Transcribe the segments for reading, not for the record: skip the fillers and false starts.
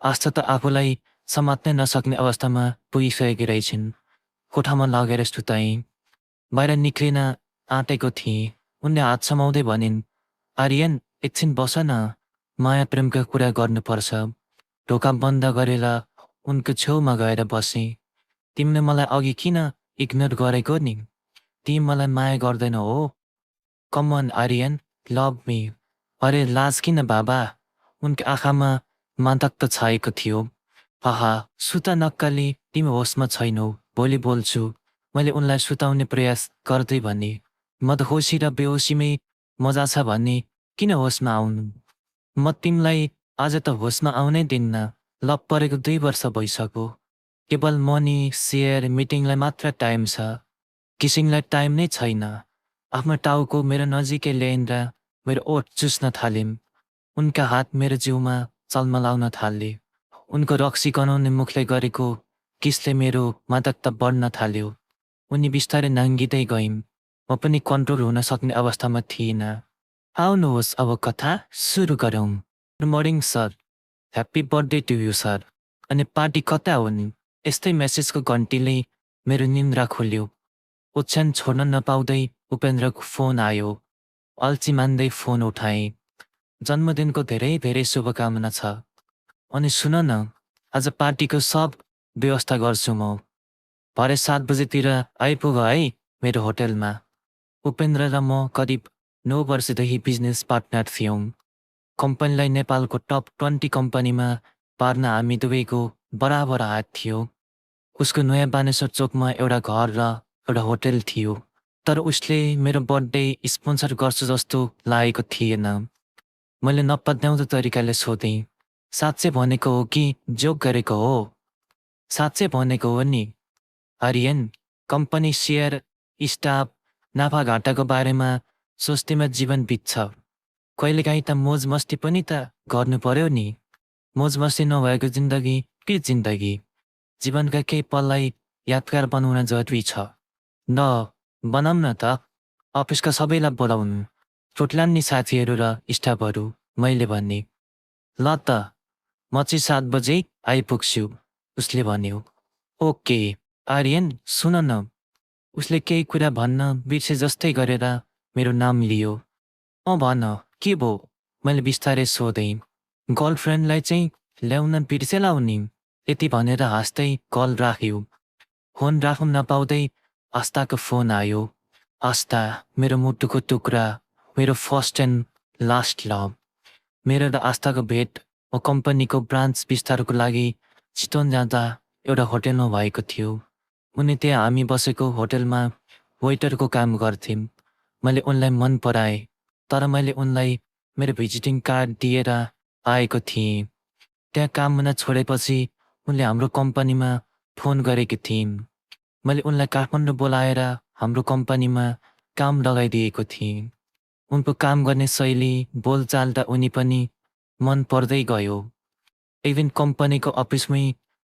आस्था त आफूलाई समात्नै नसक्ने अवस्थामा पुगिसकेकी रहेछिन्। कोठामा लगेर सुताइँ। बाहिर निक्लिन आँटेको थिएँ। उनले हात समाउँदै भनिन्, "आर्यन, एकछिन बस न, माया प्रेमका कुरा गर्नुपर्छ।" ढोका बन्द गरेर उनको छेउमा गएर बसेँ। "तिमीले मलाई अघि किन इग्नोर गरेको नि? तिमी मलाई माया गर्दैनौ हो? कम अन आर्यन, लभ मी।" "अरे लाज किन बाबा?" उनको आँखामा मादकता छाएको थियो। "हाहा, सुत नक्कली, तिमी होसमा छैनौ, भोलि बोल्छु।" मैले उनलाई सुताउने प्रयास गर्दै भनेँ। "मदहोसी र बेहोसीमै मजा छ भने किन होसमा आउनु? म तिमीलाई आज त होसमा आउनै दिन्न। लभ परेको 2 वर्ष भइसक्यो। केवल मनी, सेयर, मिटिङलाई मात्र टाइम छ। किसिङलाई टाइम नै छैन।" आफ्नो टाउको मेरो नजिकै ल्याइन् र मेरो ओठ चुस्न थालिन्। उनका हात मेरो जिउमा चल्मलाउन थाले। उनको रक्सी गनाउने मुखले गरेको किसले मेरो मादकता बढ्न थाल्यो। उनी बिस्तारै नाङ्गिँदै गइन्। म पनि कन्ट्रोल हुन सक्ने अवस्थामा थिइनँ। "आउनुहोस्, अब कथा सुरु गरौँ। Good morning sir. Happy birthday to you sir. अनि पार्टी कता हो नि?" यस्तै मेसेजको घन्टीले मेरो निन्द्रा खोल्यो। ओछ्यान छोड्न नपाउँदै उपेन्द्रको फोन आयो। अल्छी मान्दै फोन उठाएँ। "जन्मदिनको धेरै धेरै शुभकामना छ। अनि सुन न, आज पार्टीको सब व्यवस्था गर्छु म। भरे 7 बजेतिर आइपुग है मेरो होटलमा।" उपेन्द्र र म करिब 9 वर्षदेखि बिजनेस पार्टनर थियौँ। कम्पनीलाई नेपालको टप 20 कम्पनीमा पार्न हामी दुवैको बराबर हात थियो। उसको नयाँ बानेश्वर चोकमा एउटा घर र एउटा होटल थियो। तर उसले मेरो बर्थडे स्पोन्सर गर्छु जस्तो लागेको थिएन। मैले नपत्याउँदो तरिकाले सोधेँ, "साँच्चै भनेको हो कि जोक गरेको हो?" "साँच्चै भनेको हो नि आर्यन। कम्पनी सेयर, स्टाफ, नाफाघाटाको बारेमा सोच्दैमा जीवन बित्छ। कहिलेकाहीँ त मोज मस्ती पनि त गर्नु पर्यो नि। मोज मस्ती नभएको जिन्दगी के जिन्दगी? जीवनका केही पललाई यादगार बनाउन जरुरी छ। ल बनाऊँ न त। अफिसका सबैलाई बोलाउनु, फुट्लान् नि साथीहरू र स्टाफहरू।" मैले भने। "ल त, म चाहिँ 7 बजे आइपुग्छु," उसले भन्यो। "ओके आर्यन, सुन न।" उसले केही कुरा भन्न बिर्से जस्तै गरेर मेरो नाम लियो। "अँ भन, के भो?" मैले बिस्तारै सोधेँ। "गर्लफ्रेन्डलाई चाहिँ ल्याउन बिर्सेलाउ नि।" यति भनेर हाँस्दै कल राख्यो। फोन राख्न नपाउँदै आस्थाको फोन आयो। आस्था, मेरो मुटुको टुक्रा, मेरो फर्स्ट एन्ड लास्ट लभ। मेरो र आस्थाको भेट म कम्पनीको ब्रान्च विस्तारको लागि चितवन जाँदा एउटा होटलमा भएको थियो। उनी त्यहाँ हामी बसेको होटलमा वेटरको काम गर्थ्यन्। मैले उनलाई मन पराएँ, तर मैले उनलाई मेरो भिजिटिङ कार्ड दिएर आएको थिएँ। त्यहाँ काम हुन छोडेपछि उनले हाम्रो कम्पनीमा फोन गरेकी थिइन्। मैले उनलाई काठमाडौँ बोलाएर हाम्रो कम्पनीमा काम लगाइदिएको थिएँ। उनको काम गर्ने शैली, बोलचाल र उनी पनि मन पर्दै गयो। एक दिन कम्पनीको अफिसमै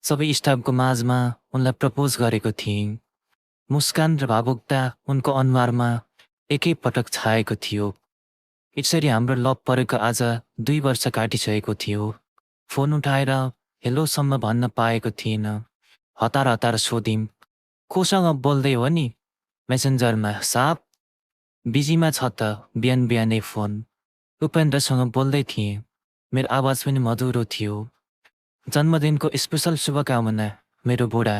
सबै स्टाफको माझमा उनलाई प्रपोज गरेको थिएँ। मुस्कान र भावुकता उनको अनुहारमा एकैपटक छाएको थियो। यसरी हाम्रो लभ परेको आज 2 वर्ष काटिसकेको थियो। फोन उठाएर हेलोसम्म भन्न पाएको थिएन। हतार हतार सोधिम्, "कोसँग बोल्दै हो नि? मेसेन्जरमा साहब?" "बिजीमा छ त, बिहान बिहानै फोन।" "उपेन्द्रसँग बोल्दै थिएँ।" मेरो आवाज पनि मधुरो थियो। "जन्मदिनको स्पेसल शुभकामना मेरो बुढा।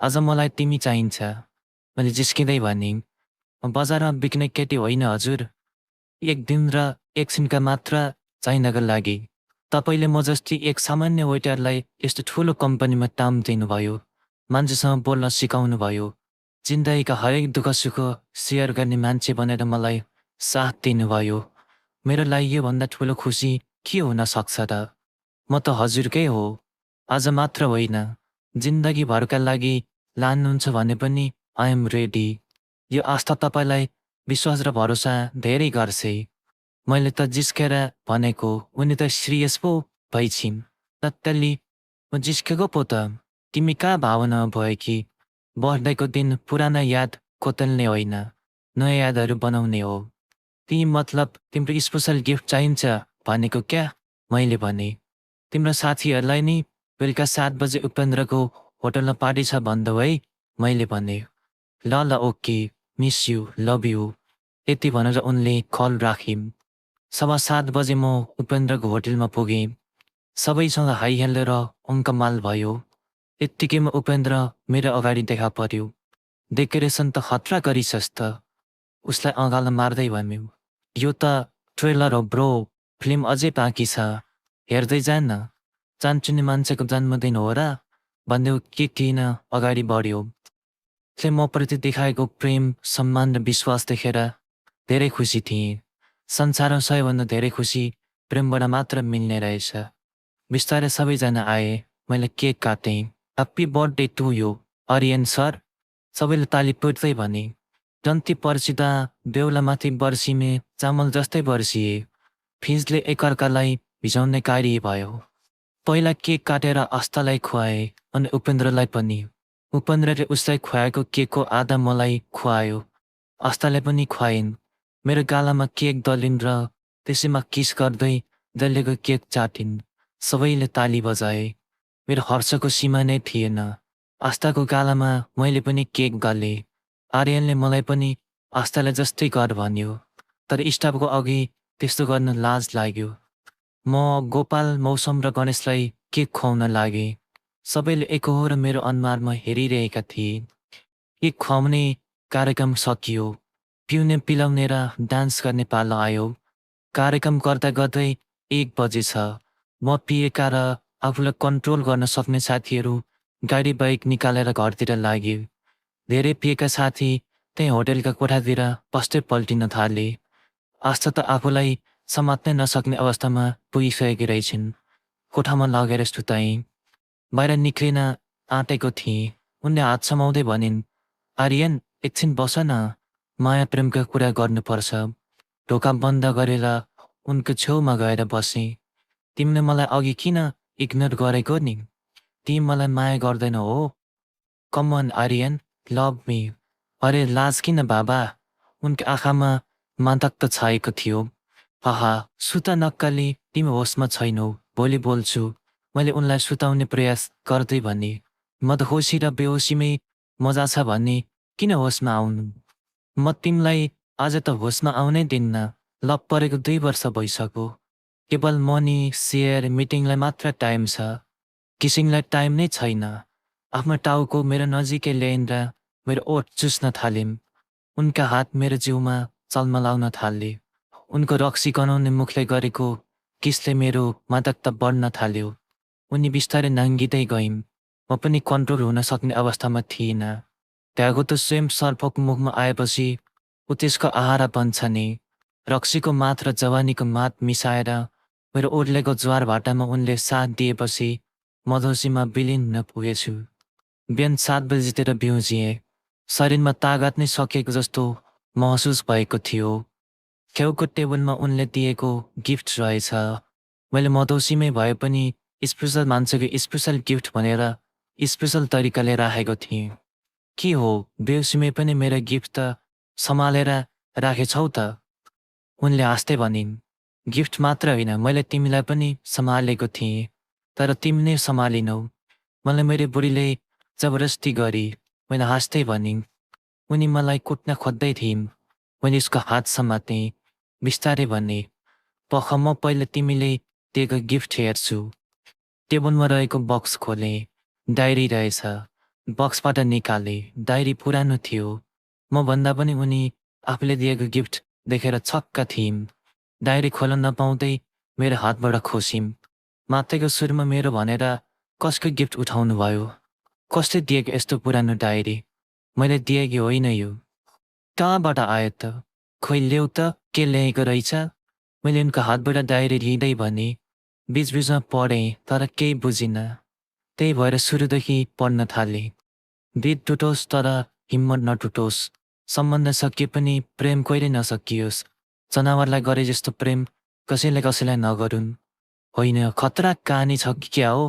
आज मलाई तिमी चाहिन्छ।" मैले जिस्किँदै भनेँ। "म बजारमा बिक्ने केटी होइन हजुर। एक दिन र एकछिनका मात्र चाहिनको लागि। तपाईँले म जस्तै एक सामान्य वेटरलाई यस्तो ठुलो कम्पनीमा काम दिनुभयो, मान्छेसँग बोल्न सिकाउनु भयो, जिन्दगीका हरेक दुःख सुख सेयर गर्ने मान्छे बनेर मलाई साथ दिनुभयो। मेरो लागि योभन्दा ठुलो खुसी के हुन सक्छ त? म त हजुरकै हो। आज मात्र होइन, जिन्दगीभरका लागि लानुहुन्छ भने पनि आई एम रेडी। यो आस्था तपाईँलाई विश्वास र भरोसा धेरै गर्छे।" मैले त जिस्केर भनेको, "उनी त सिरियस पो भइछिन्।" "तत्तली, म जिस्केको पो त। तिमी कहाँ भावनामा भयो कि? बर्थडेको दिन पुराना याद कोतल्ने होइन, नयाँ यादहरू बनाउने हो। तिमी मतलब तिम्रो स्पेसल गिफ्ट चाहिन्छ भनेको क्या?" मैले भने। तिम्रो साथीहरूलाई नि बेलुका 7 बजे उपेन्द्रको होटलमा पार्टी छ भन्दौ है, मैले भने। ल ल okay, miss you, love you, यति भनेर उनले कल राखिन्। 7:15 बजे म उपेन्द्रको होटलमा पुगेँ। सबैसँग हाई हेल्लो र अङ्कमाल भयो। यत्तिकैमा उपेन्द्र मेरो अगाडि देखा पर्यो। डेकोरेसन त खतरा गरिछस् त, उसलाई अँगालो मार्दै भन्यो। यो त ट्रेलर हो ब्रो, फिल्म अझै बाँकी छ, हेर्दै जान। चान्चुने मान्छेको जन्मदिन हो र, भन्दै के किन अगाडि बढ्यो। उसले मप्रति देखाएको प्रेम, सम्मान र विश्वास देखेर धेरै खुसी थिएँ। संसारमा सबैभन्दा धेरै खुसी प्रेमबाट मात्र मिल्ने रहेछ। बिस्तारै सबैजना आए, मैले केक काटेँ। Happy birthday to you Aryan sir, सबैले ताली पिट्दै भने। जन्ती पर्सिँदा बेहुलामाथि बर्सिने चामल जस्तै बर्सिए। फिजले एकअर्कालाई भिजाउने कार्य भयो। पहिला केक काटेर आस्थालाई खुवाए अनि उपेन्द्रलाई पनि। उपेन्द्रले उसलाई खुवाएको केकको आधा मलाई खुवायो। आस्थालाई पनि खुवाइन्। मेरो गालामा केक दलिन् र त्यसैमा किस गर्दै दलिएको केक चाटिन्। सबैले ताली बजाए। मेरो हर्षको सीमा नै थिएन। आस्थाको गालामा मैले पनि केक गालेँ। आर्यनले मलाई पनि आस्थालाई जस्तै गर भन्यो। तर स्टाफको अघि त्यस्तो गर्न लाज लाग्यो। म गोपाल, मौसम र गणेशलाई केक खुवाउन लागेँ। सबैले एकहोर मेरो अनुहारमा हेरिरहेका थिए। केक खुवाउने कार्यक्रम सकियो। पिउने, पिलाउने र डान्स गर्ने पालो आयो। कार्यक्रम गर्दा गर्दै 1 बजेछ। म पिएका र आफूलाई कन्ट्रोल गर्न सक्ने साथीहरू गाडी बाइक निकालेर घरतिर लागे। धेरै पिएका साथी त्यही होटेलका कोठातिर पस्दै पल्टिन थाले। आस्था त आफूलाई समात्नै नसक्ने अवस्थामा पुगिसकेकी रहेछन्। कोठामा लगेर सुताएँ। बाहिर निक्लिन आँटेको थिएँ। उनले हात समाउँदै भनिन्, आर्यन एकछिन बस न, माया प्रेमका कुरा गर्नुपर्छ। ढोका बन्द गरेर उनको छेउमा गएर बसेँ। तिमीले मलाई अघि किन इग्नोर गरेको नि? तिमी मलाई माया गर्दैनौ हो? कम अन आर्यन, लभ मी। अरे लाज किन बाबा? उनको आँखामा मादकता छाएको थियो। हाहा, सुत नक्कली, तिमी होसमा छैनौ, भोलि बोल्छु, मैले उनलाई सुताउने प्रयास गर्दै भने। मदहोसी र बेहोसीमै मजा छ भने किन होसमा आउनु? म तिमीलाई आज त होसमा आउनै दिन्न। लभ परेको 2 वर्ष भइसक्यो। केवल मनी, सेयर, मिटिङलाई मात्र टाइम छ। किसिङलाई टाइम नै छैन। आफ्नो टाउको मेरो नजिकै ल्याइन् र मेरो ओठ चुस्न थालिन्। उनका हात मेरो जिउमा चल्मलाउन थाले। उनको रक्सी गनाउने मुखले गरेको किसले मेरो मादकता बढ्न थाल्यो। उनी बिस्तारै नाङ्गिँदै गइन्। म पनि कन्ट्रोल हुन सक्ने अवस्थामा थिइनँ। त्यागो त स्वयं सर्पको मुखमा आएपछि ऊ त्यसको आहारा बन्छ नि। रक्सीको मात र जवानीको मात मिसाएर मेरो ओर्लेको ज्वार भाटामा उनले साथ दिएपछि मधोसीमा विलिन हुन पुगेछु। बिहान 7 बजीतिर बिउजिएँ। शरीरमा तागत नै सकिएको जस्तो महसुस भएको थियो। छेउको टेबलमा उनले दिएको गिफ्ट रहेछ। मैले मधौसीमै भए पनि स्पेसल मान्छेको स्पेसल गिफ्ट भनेर स्पेसल तरिकाले राखेको थिएँ। के हो, बेउसीमै पनि मेरो गिफ्ट त सम्हालेर राखेछौ त? उनले हाँस्दै भनिन्, गिफ्ट मात्र होइन, मैले तिमीलाई पनि सम्हालेको थिएँ, तर तिमी नै सम्हालिनौ। मलाई मेरो बुढीले जबरजस्ती गरी, मैले हाँस्दै भनिन्। उनी मलाई कुट्न खोज्दै थिइन्। मैले उसको हात समातेँ। बिस्तारै भने, पख, म पहिले तिमीले दिएको गिफ्ट हेर्छु। टेबलमा रहेको बक्स खोलेँ। डायरी रहेछ। बक्सबाट निकालेँ। डायरी पुरानो थियो। म भन्दा पनि उनी आफूले दिएको गिफ्ट देखेर छक्क थिइन्। डायरी खोल्न नपाउँदै मेरो हातबाट खोसिन्। माथिको सुरमा मेरो भनेर कसको गिफ्ट उठाउनु भयो? कसले दिएको यस्तो पुरानो डायरी? मैले दिएकी होइन यो। कहाँबाट आयो त? खोइ ल्याउ त, के ल्याएको रहेछ? मैले उनको हातबाट डायरी लिँदै भने। बिचबिचमा पढेँ तर केही बुझिनँ। त्यही भएर सुरुदेखि पढ्न थालेँ। बित टुटोस् तर हिम्मत नटुटोस्। सम्बन्ध सकिए पनि प्रेम कहिले नसकियोस्। जनावरलाई गरे जस्तो प्रेम कसैले कसैलाई नगरून्। होइन, खतरा कहानी छ कि क्या हो?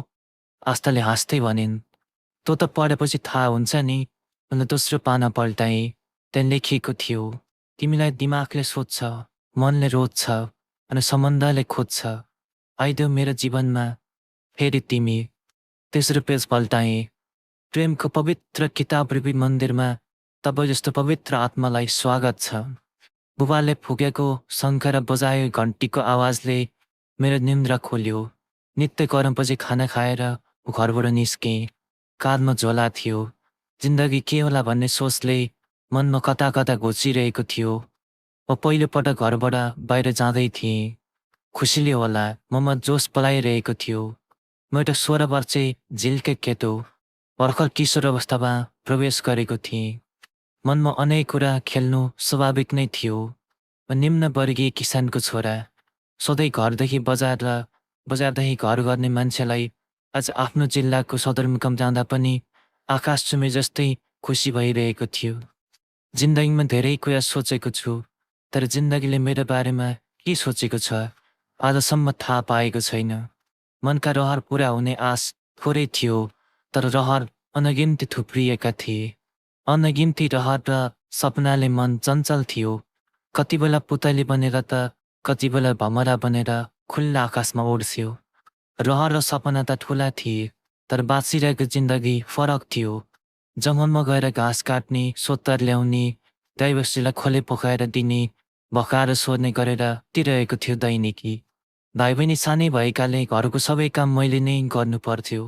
आस्थाले हाँस्दै भनिन्। तँ त पढेपछि थाहा हुन्छ नि। मैले दोस्रो पाना पल्टाएँ। त्यहाँ लेखिएको थियो, तिमीलाई दिमागले सोध्छ, मनले रोज्छ अनि सम्बन्धले खोज्छ। आइदेऊ मेरो जीवनमा, फेरि तिमी। तेस्रो पेज पल्टाएँ। प्रेमको पवित्र किताब रूपी मन्दिरमा तब जस्तो पवित्र आत्मालाई स्वागत छ। बुबाले फुकेको शङ्ख र बजायो घन्टीको आवाजले मेरो निन्द्रा खोल्यो। नित्य कर्मपछि खाना खाएर ऊ घरबाट निस्केँ। काँधमा झोला थियो। जिन्दगी के होला भन्ने सोचले मनमा कता कता घोचिरहेको थियो। म पहिलोपटक घरबाट बाहिर जाँदै थिएँ। खुसीले होला ममा जोस पलाइरहेको थियो। म एउटा 16 वर्षे झिल्के केटो भर्खर किशोर अवस्थामा प्रवेश गरेको थिएँ। मनमा अनेक कुरा खेल्नु स्वाभाविक नै थियो। म निम्न वर्गीय किसानको छोरा। सधैँ घरदेखि बजार र बजारदेखि घर गर्ने मान्छेलाई आज आफ्नो जिल्लाको सदरमुकाम जाँदा पनि आकाश चुमे जस्तै खुसी भइरहेको थियो। जिन्दगीमा धेरै कुरा सोचेको छु, तर जिन्दगीले मेरो बारेमा के सोचेको छ आजसम्म थाहा पाएको छैन। मनका रहर पुरा हुने आश थोरै थियो, तर रहर अनगिन्ती थुप्रिएका थिए। अनगिन्ती रहर र सपनाले मन चञ्चल थियो। कति बेला पुतली बनेर त कति बेला भमरा बनेर खुल्ला आकाशमा उड्थ्यो। रहर र सपना त ठुला थिए, तर बाँचिरहेको जिन्दगी फरक थियो। जङ्गलमा गएर घाँस काट्ने, सोत्तर ल्याउने, गाईबस्तुलाई खोले पकाएर दिने, भकाएर सोध्ने गरेर दिइरहेको थियो दैनिकी। भाइ बहिनी सानै भएकाले घरको सबै काम मैले नै गर्नु पर्थ्यो।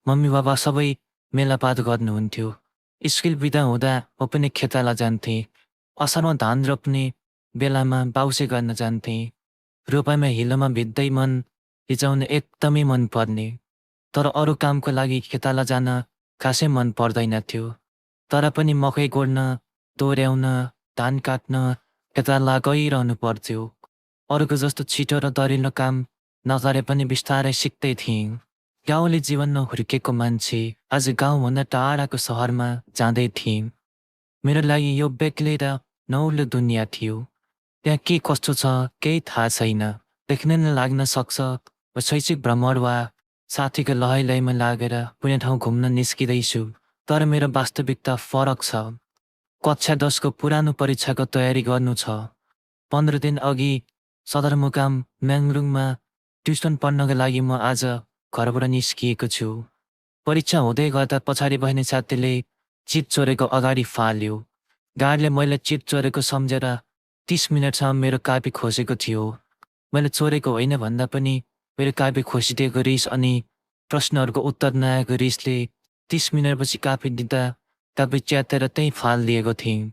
मम्मी बाबा सबै मेलापात गर्नुहुन्थ्यो। स्कुल बिदा हुँदा म पनि खेताला जान्थेँ। असारमा धान रोप्ने बेलामा बाउसे गर्न जान्थेँ। रोपाइमा हिलोमा भिज्दै मन भिजाउन एकदमै मन पर्ने। तर अरू कामको लागि खेताला जान खासै मन पर्दैन थियो। तर पनि मकै गोड्न, दोहोऱ्याउन, धान काट्न खेताला गइरहनु पर्थ्यो। अरूको जस्तो छिटो र दरिलो काम नगरे पनि बिस्तारै सिक्दै थिएँ। गाउँले जीवनमा हुर्केको मान्छे आज गाउँभन्दा टाढाको सहरमा जाँदै थिएँ। मेरो लागि यो बेग्लै र नौलो दुनियाँ थियो। त्यहाँ के कस्तो छ केही थाहा छैन। देख्न नै लाग्न सक्छ वा शैक्षिक भ्रमण वा साथीको लहैलैमा लागेर कुनै ठाउँ घुम्न निस्किँदैछु। तर मेरो वास्तविकता फरक छ। कक्षा 10 को पुरानो परीक्षाको तयारी गर्नु छ। 15 दिन अघि सदरमुकाम म्याङलुङमा ट्युसन पढ्नका लागि म आज घरबाट निस्किएको छु। परीक्षा हुँदै गर्दा पछाडि बस्ने साथीले चिट चोरेको अगाडि फाल्यो। गार्डले मैले चिट चोरेको सम्झेर 30 मिनटसम्म मेरो कापी खोसेको थियो। मैले चोरेको होइन भन्दा पनि मेरो कापी खोसिदिएको रिस अनि प्रश्नहरूको उत्तर नआएको रिसले 30 मिनटपछि कापी दिँदा कापी च्यातेर त्यहीँ फालिदिएको थिएँ।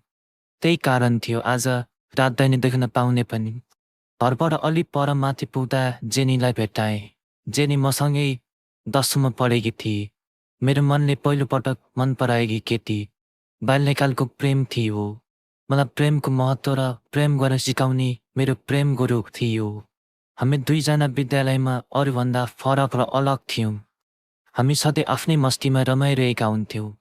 त्यही कारण थियो आज रातदैनी देख्न पाउने पनि। घरबाट अलि पर माथि पुग्दा जेनीलाई भेट्टाएँ। जेनी मसँगै 10मा पढेकी थिए। मेरो मनले पहिलोपटक मन पराएकी केटी। बाल्यकालको प्रेम थियो। मलाई प्रेमको महत्त्व र प्रेम गर्न सिकाउने मेरो प्रेम गुरु थियो। हामी दुईजना विद्यालयमा अरूभन्दा फरक र अलग थियौँ। हामी सधैँ आफ्नै मस्तीमा रमाइरहेका हुन्थ्यौँ।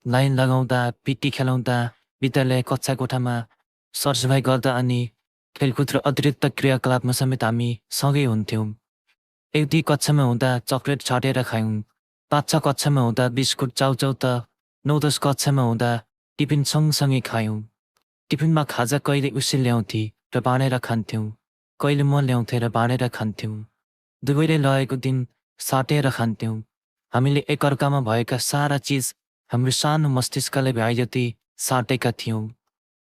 लाइन लगाउँदा, पिटी खेलाउँदा, विद्यालय कक्षा कोठामा सरसफाइ गर्दा अनि खेलकुद र अतिरिक्त क्रियाकलापमा समेत हामी सँगै हुन्थ्यौँ। 1-2 कक्षामा हुँदा चक्लेट छाटेर खायौँ। 5-6 कक्षामा हुँदा बिस्कुट चाउचाउ त 9-10 कक्षामा हुँदा टिफिन सँगसँगै खायौँ। टिफिनमा खाजा कहिले उसी ल्याउँथे र बाँडेर खान्थ्यौँ, कहिले म ल्याउँथेँ र बाँडेर खान्थ्यौँ। दुवैले लगेको दिन साटेर खान्थ्यौँ। हामीले एकअर्कामा भएका सारा चिज हाम्रो सानो मस्तिष्कले भए जति साटेका थियौँ।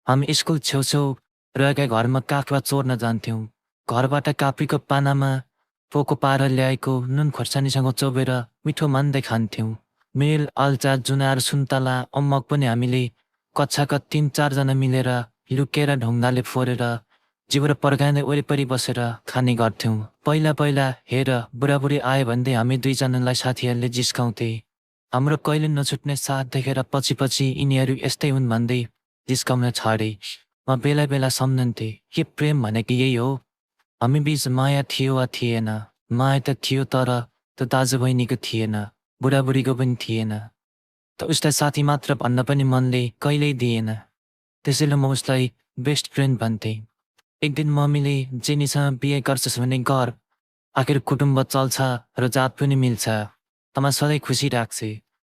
हामी स्कुल छेउछेउ रहेका घरमा काखुरा चोर्न जान्थ्यौँ। घरबाट कापीको पानामा पोको पारेर ल्याएको नुन खोर्सानीसँग चोबेर मिठो मान्दै खान्थ्यौँ। मेल, अल्चा, जुनार, सुन्तला, अम्मक पनि हामीले कक्षाका 3-4 जना मिलेर लुकेर ढुङ्गाले फोरेर जिब्रो पर्काउँदै वरिपरि बसेर खाने गर्थ्यौँ। पहिला पहिला हेर बुढाबुढी आयो भन्दै हामी दुईजनालाई साथीहरूले जिस्काउँथे। हाम्रो कहिले नछुट्ने साथ देखेर पछि पछि यिनीहरू यस्तै हुन् भन्दै जिस्काउन छाडे। म बेला बेला सम्झन्थे के प्रेम भनेको यही हो? हामी बीच माया थियो वा थिएन? माया त थियो तर त्यो दाजु बहिनीको थिएन, बुढाबुढीको पनि थिएन। त उसलाई साथी मात्र भन्न पनि मनले कहिल्यै दिएन। त्यसैले म उसलाई बेस्ट फ्रेन्ड भन्थेँ। एक दिन मम्मीले जेनीसँग बिहे गर्छस् भने गर, आखिर कुटुम्ब चल्छ र जात पनि मिल्छ, तँलाई सधैँ खुसी राख्छे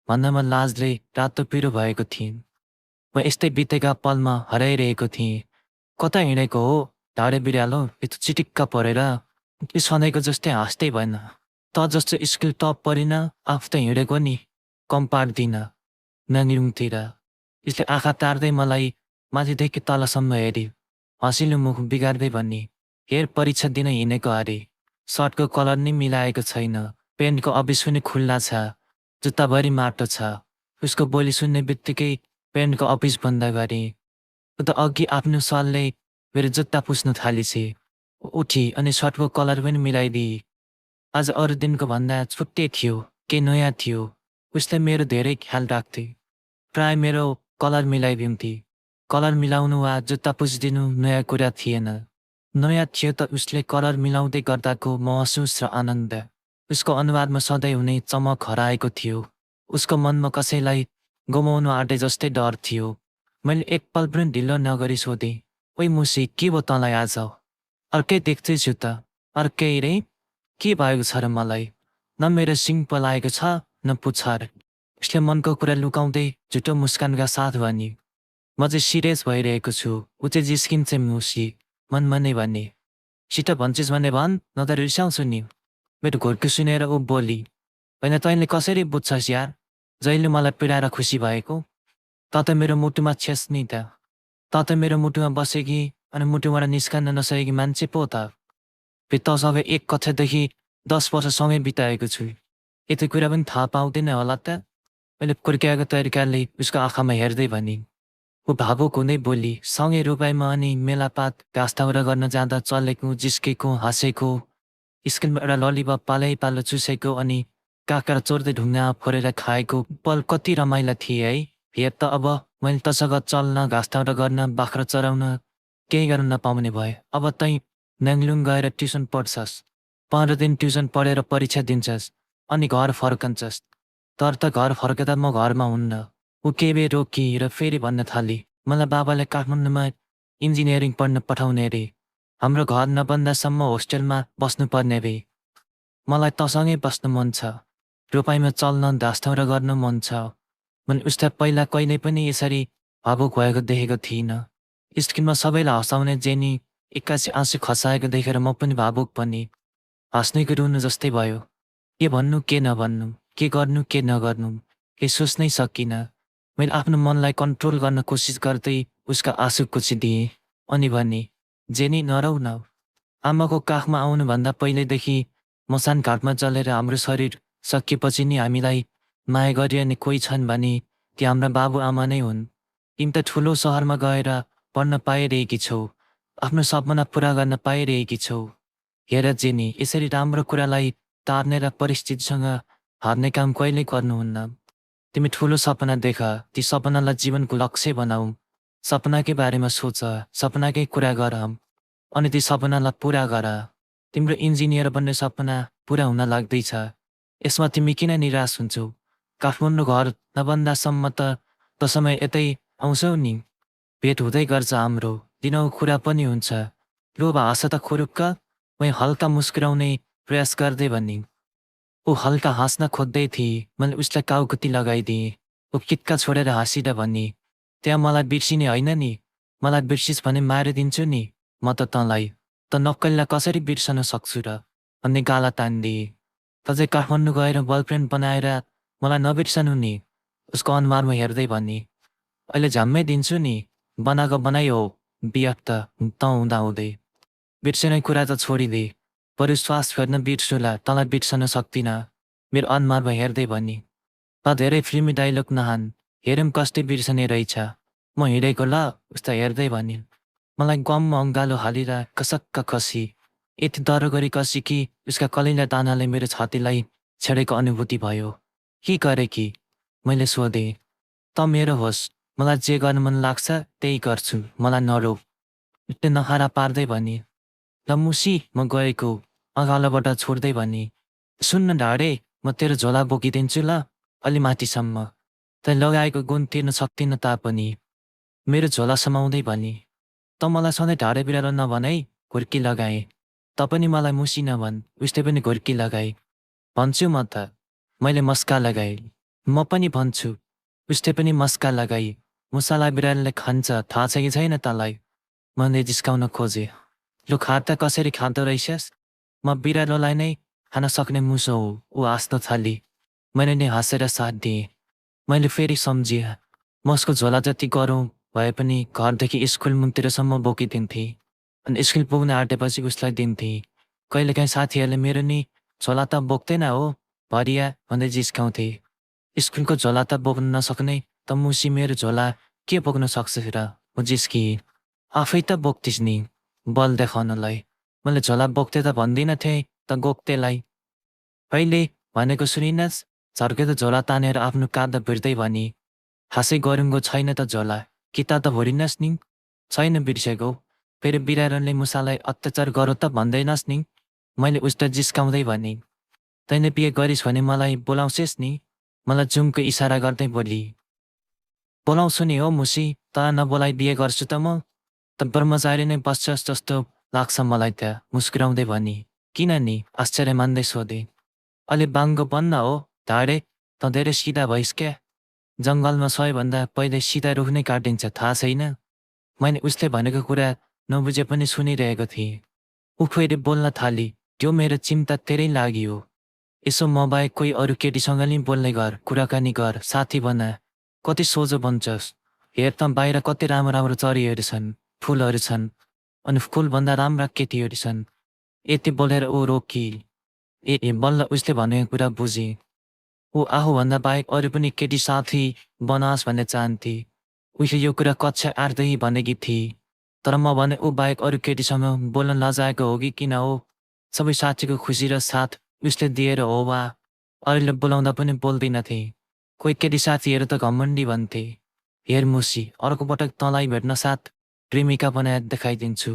भन्दामा लाजले रातो पिरो भएको थिएँ। म यस्तै बितेका पलमा हराइरहेको थिएँ। कता हिँडेको हो ढाडे बिरालो, यस्तो चिटिक्क परेर? कि सधैँको जस्तै हाँस्दै भएन, त जस्तो स्किल टप परेन आफू त हिँडेको नि कम पार्दिन नानिरुङतिर यसले आँखा तार्दै मलाई माथिदेखि तलसम्म हेरी हँसिलो मुख बिगार्दै भन्ने हेर परीक्षा दिन हिँडेको अरे सर्टको कलर नै मिलाएको छैन पेन्टको अफिस पनि खुल्ला छ जुत्ताभरि माटो छ उसको बोली सुन्ने बित्तिकै पेन्टको अफिस बन्द गरे ऊ त अघि आफ्नो सरले मेरो जुत्ता पुस्न थालिछे उठी अनि सर्टको कलर पनि मिलाइदिए आज अरू दिनको भन्दा छुट्टै थियो के नयाँ थियो उसले मेरो धेरै ख्याल राख्थे प्राय मेरो कलर मिलाइदिन्थे कलर मिलाउनु वा जुत्ता पुछिदिनु नयाँ कुरा थिएन नयाँ थियो त उसले कलर मिलाउँदै गर्दाको महसुस र आनन्द उसको अनुहारमा सधैँ हुने चमक हराएको थियो उसको मनमा कसैलाई गुमाउनु आँटे जस्तै डर थियो मैले एक पल पनि ढिलो नगरी सोधेँ ओइ मुसी के भयो तँलाई आज अर्कै देख्दैछु त अर्कै रे के भएको छ र मलाई न मेरो सिङ पलाएको छ न पुच्छर उसले मनको कुरा लुकाउँदै झुटो मुस्कानका साथ भने म चाहिँ सिरियस भइरहेको छु ऊ चाहिँ जिस्किन्छ मुसी मनमा नै भने छिटो भन्छस् भने भन् न त रिसाउँछु नि मेरो घोर्को सुनेर ऊ बोली होइन तैँले कसरी बुझ्छस् यार जहिले मलाई पीडाएर खुसी भएको त त मेरो मुटुमा छेस् नि त मेरो मुटुमा बसेकी अनि मुटुबाट निस्कन नसकेकी मान्छे पो त भित्तासँग एक कक्षादेखि 10 वर्षसँगै बिताएको छु यति कुरा पनि थाहा पाउँदैन होला त मैले कुर्क्याएको तरिकाले उसको आँखामा हेर्दै भने ऊ भावुक हुँदै बोली सँगै रोपाइमा अनि मेलापात घाँसताउरा गर्न जाँदा चलेको जिस्केको हाँसेको स्कुलमा एउटा ललिपप पालो चुसेको अनि काँक्रा चोर्दै ढुङ्गा फोरेर खाएको पल कति रमाइला थिए है हेर त अब मैले तसँग चल्न घाँसताउरा गर्न बाख्रा चराउन केही गर्न नपाउने भए अब तैँ नाङलुङ गएर ट्युसन पढ्छस् 15 दिन ट्युसन पढेर परीक्षा दिन्छस् अनि घर फर्कन्छस् तर त घर फर्कदा म घरमा हुन्न ऊ केही बेर रोकी र फेरि भन्न थाली मलाई बाबाले काठमाडौँमा इन्जिनियरिङ पढ्न पठाउने रे हाम्रो घर नबन्दासम्म होस्टेलमा बस्नुपर्ने रे मलाई तसँगै बस्नु मन छ रोपाइमा चल्न घाँसताउरा गर्न मन छ मैले उसलाई पहिला कहिल्यै पनि यसरी भावुक भएको देखेको थिइनँ स्कुलमा सबैलाई हँसाउने जेनी एक्कासी आँसु खसाएको देखेर म पनि भावुक बने हाँस्नेको रुनु जस्तै भयो के भन्नु के नभन्नु के गर्नु के नगर्नु केही सोच्नै सकिनँ मैले आफ्नो मनलाई कन्ट्रोल गर्न कोसिस गर्दै उसका आँसु कुचिदिएँ अनि भने जेनी नरौ न आमाको काखमा आउनुभन्दा पहिल्यैदेखि मसान घाटमा चलेर हाम्रो शरीर सकिएपछि नि हामीलाई माया गरिरहने कोही छन् भने ती हाम्रा बाबुआमा नै हुन् तिमी त ठुलो सहरमा गएर पढ्न पाइरहेकी छौ आफ्नो सपना पुरा गर्न पाइरहेकी छौ हेर जेनी यसरी राम्रो कुरालाई टार्ने र परिस्थितिसँग हार्ने काम कहिल्यै गर्नुहुन्न तिमी ठुलो सपना देख ती सपनालाई जीवनको लक्ष्य बनाऊ सपनाकै बारेमा सोच सपनाकै कुरा गर अनि ती सपनालाई पुरा गर तिम्रो इन्जिनियर बन्ने सपना पुरा हुन लाग्दैछ यसमा तिमी किन निराश हुन्छौ काठमाडौँ घर नबन्दासम्म त समय यतै आउँछौ नि भेट हुँदै गर्छ हाम्रो दिनौ कुरा पनि हुन्छ लो हाँस त खुरुक्क मै हल्का मुस्कुराउने प्रयास गर्दै भन्ने ऊ हल्का हाँस्न खोज्दै थिए मैले उसलाई काउकुती लगाइदिएँ ऊ किटका छोडेर हाँसिँदा भन्ने त्यहाँ मलाई बिर्सिने होइन नि मलाई बिर्सिस् भने मारिदिन्छु नि म त तँलाई त नक्कलीलाई कसरी बिर्सन सक्छु र भन्ने गाला तानिदिए त चाहिँ काठमाडौँ गएर गर्लफ्रेन्ड बनाएर मलाई नबिर्सनु नि उसको अनुहारमा हेर्दै भन्ने अहिले झ्याम्मै दिन्छु नि बनाएको बनाइ हो बिहार त हुँदा हुँदै बिर्सने कुरा त छोडिदे बरु श्वास फेर्न बिर्सुला तँलाई बिर्सन सक्दिनँ मेरो अनुहारमा हेर्दै भन्ने त धेरै फिल्मी डाइलग नहान हेरौँ कस्तै बिर्सने रहेछ म हिँडेको ल उस्ता हेर्दै भने मलाई गममा अङ्गालो हालेर कसक्क कसी यति डर गरी कसी कि उसका कलिला दानाले मेरो छातीलाई छेडेको अनुभूति भयो के गरे कि मैले सोधेँ त मेरो होस् मलाई जे गर्न मन लाग्छ त्यही गर्छु मलाई नरोक उसले नखारा पार्दै भने ल मुसी म गएको अँगालोबाट छोड्दै भने सुन्न ढाडे म तेरो झोला बोकिदिन्छु ल अलि माथिसम्म तै लगाएको गुण तिर्न सक्दिनँ तापनि मेरो झोला समाउँदै भने त मलाई सधैँ ढाडे बिरालो नभन है घुर्की लगाएँ त पनि मलाई मुसी नभन् उसले पनि घुर्की लगाए भन्छु म त मैले मस्का लगाएँ म पनि भन्छु उसले पनि मस्का लगाए मुसालाई बिरालोले खान्छ थाहा छ कि छैन तँलाई मैले जिस्काउन खोजेँ लु खाँदा कसरी खाँदो रहेछस् म बिरालोलाई नै खान सक्ने मुसो हो ऊ हाँस्न थाली। मैले नि हाँसेर साथ दिएँ। मैले फेरि सम्झिएँ म उसको झोला जति गरौँ भए पनि घरदेखि स्कुल मुन्तिरसम्म बोकिदिन्थेँ। अनि स्कुल पुग्न आँटेपछि उसलाई दिन्थेँ। कहिलेकाहीँ साथीहरूले मेरो नि झोला त बोक्दैन हो भरिया भन्दै जिस्काउँथे। स्कुलको झोला त बोक्न नसक्ने त मुसी मेरो झोला के बोक्न सक्छ र म जिस्किएँ। आफै त बोक्थिस् नि बल देखाउनलाई। मैले झोला बोक्थे त भन्दिनँ थिएँ त गोक्तेलाई। कहिले भनेको सुनिनस् झर्के त झोला तानेर आफ्नो काँध भिर्दै भनी। हाँसै गरुङ्गो छैन त झोला किता त भोरिनस् नि। छैन बिर्सेको फेरि बिरालोले मुसालाई अत्याचार गरो त भन्दैनस् नि। मैले उसलाई जिस्काउँदै भने। तैँले बिहे गरिस् भने मलाई बोलाउँछेस् नि। मलाई जुमको इसारा गर्दै बोली। बोलाउँछु नि हो मुसी त नबोलाइ बिहे गर्छु त म त ब्रह्मचारी नै बस्छस् जस्तो लाग्छ मलाई त मुस्कुराउँदै भनी। किन नि आश्चर्य मान्दै सोधे। अलि बाङ्गो बन्न हो ढाडे त धेरै सिधा भइस् क्या। जङ्गलमा सबैभन्दा पहिले सिधा रुख नै काटिन्छ थाहा छैन। मैले उसले भनेको कुरा नबुझे पनि सुनिरहेको थिएँ। ऊ फेरि बोल्न थाली। त्यो मेरो चिन्ता धेरै लाग्यो। यसो म बाहेक कोही अरू केटीसँग नि बोल्ने गर कुराकानी गर साथी बना। कति सोझो बन्छस्। हेर त बाहिर कति राम्रो राम्रो चरीहरू छन् फुलहरू छन् अनि फुलभन्दा राम्रा केटीहरू छन्। यति बोलेर ऊ रोकी। ए बल्ल उसले भनेको कुरा बुझे। ऊ आफूभन्दा बाहेक अरू पनि केटी साथी बनाओस् भन्ने चाहन्थे। उसले यो कुरा कक्षा 8देखि भनेकी थिए। तर म भने ऊ बाहेक अरू केटीसँग बोल्न लजाएको हो कि किन हो। सबै साथीको खुसी र साथ उसले दिएर हो वा अरूले बोलाउँदा पनि बोल्दिनथे। कोही केटी साथीहरू त घमण्डी भन्थे। हेर मुसी अर्को पटक तँलाई भेट्न साथ प्रेमिका बनाएर देखाइदिन्छु।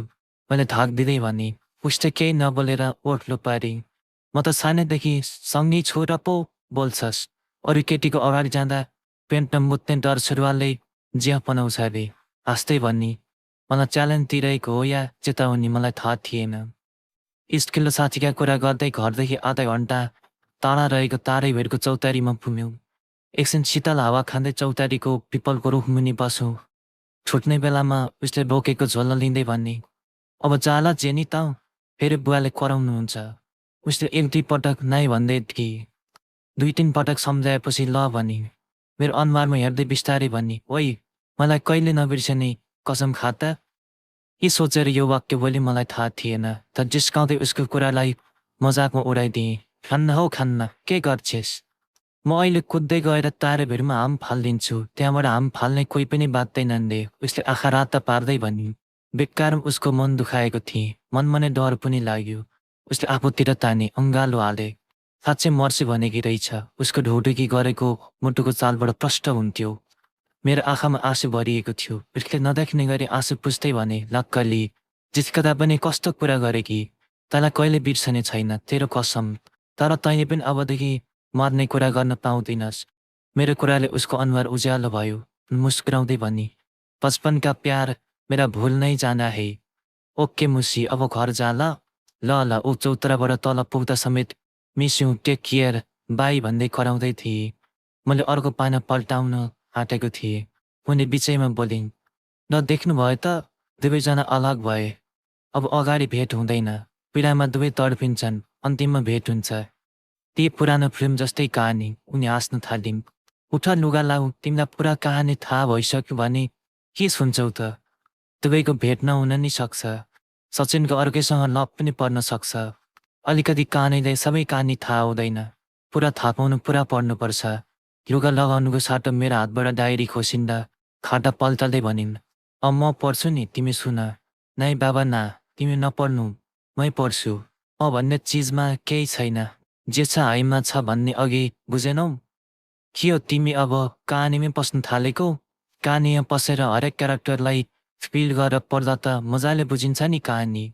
मैले धाक दिँदै भने। उसले केही नबोलेर ओठ लुपारी। म त सानैदेखि सँगै छु र पो बोल्छस्। अरू केटीको अगाडि जाँदा पेन्टमा मुत्ने डर सुरुवालले जिया बनाउँछ अरे हाँस्दै भन्ने। मलाई च्यालेन्ज दिइरहेको हो या चेतावनी मलाई थाहा थिएन। स्कुलको साथीका कुरा गर्दै घरदेखि आधा घन्टा टाढा रहेको तारै भेरको चौतारीमा पुग्यौँ। एकछिन शीतल हावा खाँदै चौतारीको पिपलको रुख मुनि बसौँ। छुट्ने बेलामा उसले बोकेको झोला लिँदै भन्ने। अब जाला जेनी त फेरि बुवाले कराउनुहुन्छ। उसले एक दुई पटक नाइ भन्दै थिए। दुई तिन पटक सम्झाएपछि ल भने। मेरो अनुहारमा हेर्दै बिस्तारै भन्ने। ओइ मलाई कहिले नबिर्सने कसम खा त। के सोचेर यो वाक्य बोली मलाई थाहा थिएन त जिस्काउँदै उसको कुरालाई मजाकमा उडाइदिएँ। खान्न हौ खान्न के गर्छेस्। म अहिले कुद्दै गएर तारेभिरमा हाम फालिदिन्छु त्यहाँबाट हाम फाल्ने कोही पनि बाँच्दैनन् रे उसले आँखा राता पार्दै भनिन्। बेकार उसको मन दुखाएको थिएँ। मनमा नै डर पनि लाग्यो। उसले आफूतिर ताने अँगालो हाले। साँच्चै मर्छु भनेकी रहेछ। उसको ढुढुकी गरेको मुटुको चालबाट प्रष्ट हुन्थ्यो। मेरो आँखामा आँसु भरिएको थियो। उसले नदेख्ने गरी आँसु पुस्दै भने लक्कली जिस्कदा पनि कस्तो कुरा गरे कि तँलाई कहिले बिर्सने छैन तेरो कसम। तर तैँले पनि अबदेखि मर्ने कुरा गर्न पाउँदिनस्। मेरो कुराले उसको अनुहार उज्यालो भयो। मुस्कुराउँदै भनी बचपन का प्यार मेरा भुल नै जाना है। ओके मुसी अब घर जा ल। ल ऊ चौताराबाट तल पुग्दा समेत miss you take care bye भन्दै कराउँदै थिए। मैले अर्को पाना पल्टाउन आँटेको थिएँ। उनी बिचैमा बोलिन् र देख्नुभयो त दुवैजना अलग भए। अब अगाडि भेट हुँदैन। पीडामा दुवै तडपिन्छन् अन्तिममा भेट हुन्छ। ती पुरानो फिल्म जस्तै कहानी। उनी हाँस्न थालिन्। उठ लुगा लाऊ तिमीलाई पुरा कहानी थाहा भइसक्यो भने के सुन्छौ त। दुवैको भेट नहुन नि सक्छ। सचिनको अर्कैसँग लभ पनि पर्न सक्छ। अलिकति कहानीले सबै कहानी थाहा हुँदैन। पुरा थाहा पाउनु पुरा पढ्नुपर्छ। लुगा लगाउनुको साटो मेरो हातबाट डायरी खोसिन्दा खाटा पल्टाल्दै भनिन्। अब म पढ्छु नि तिमी सुन। नाइ बाबा ना तिमी नपढ्नु मै पढ्छु। भन्ने चिजमा केही छैन। जे छ हाइमा छ भन्ने अघि बुझेनौ। के हो तिमी अब कहानीमै पस्न थालेको। कहानीमा पसेर हरेक क्यारेक्टरलाई फिल गरेर पढ्दा त मजाले बुझिन्छ नि कहानी।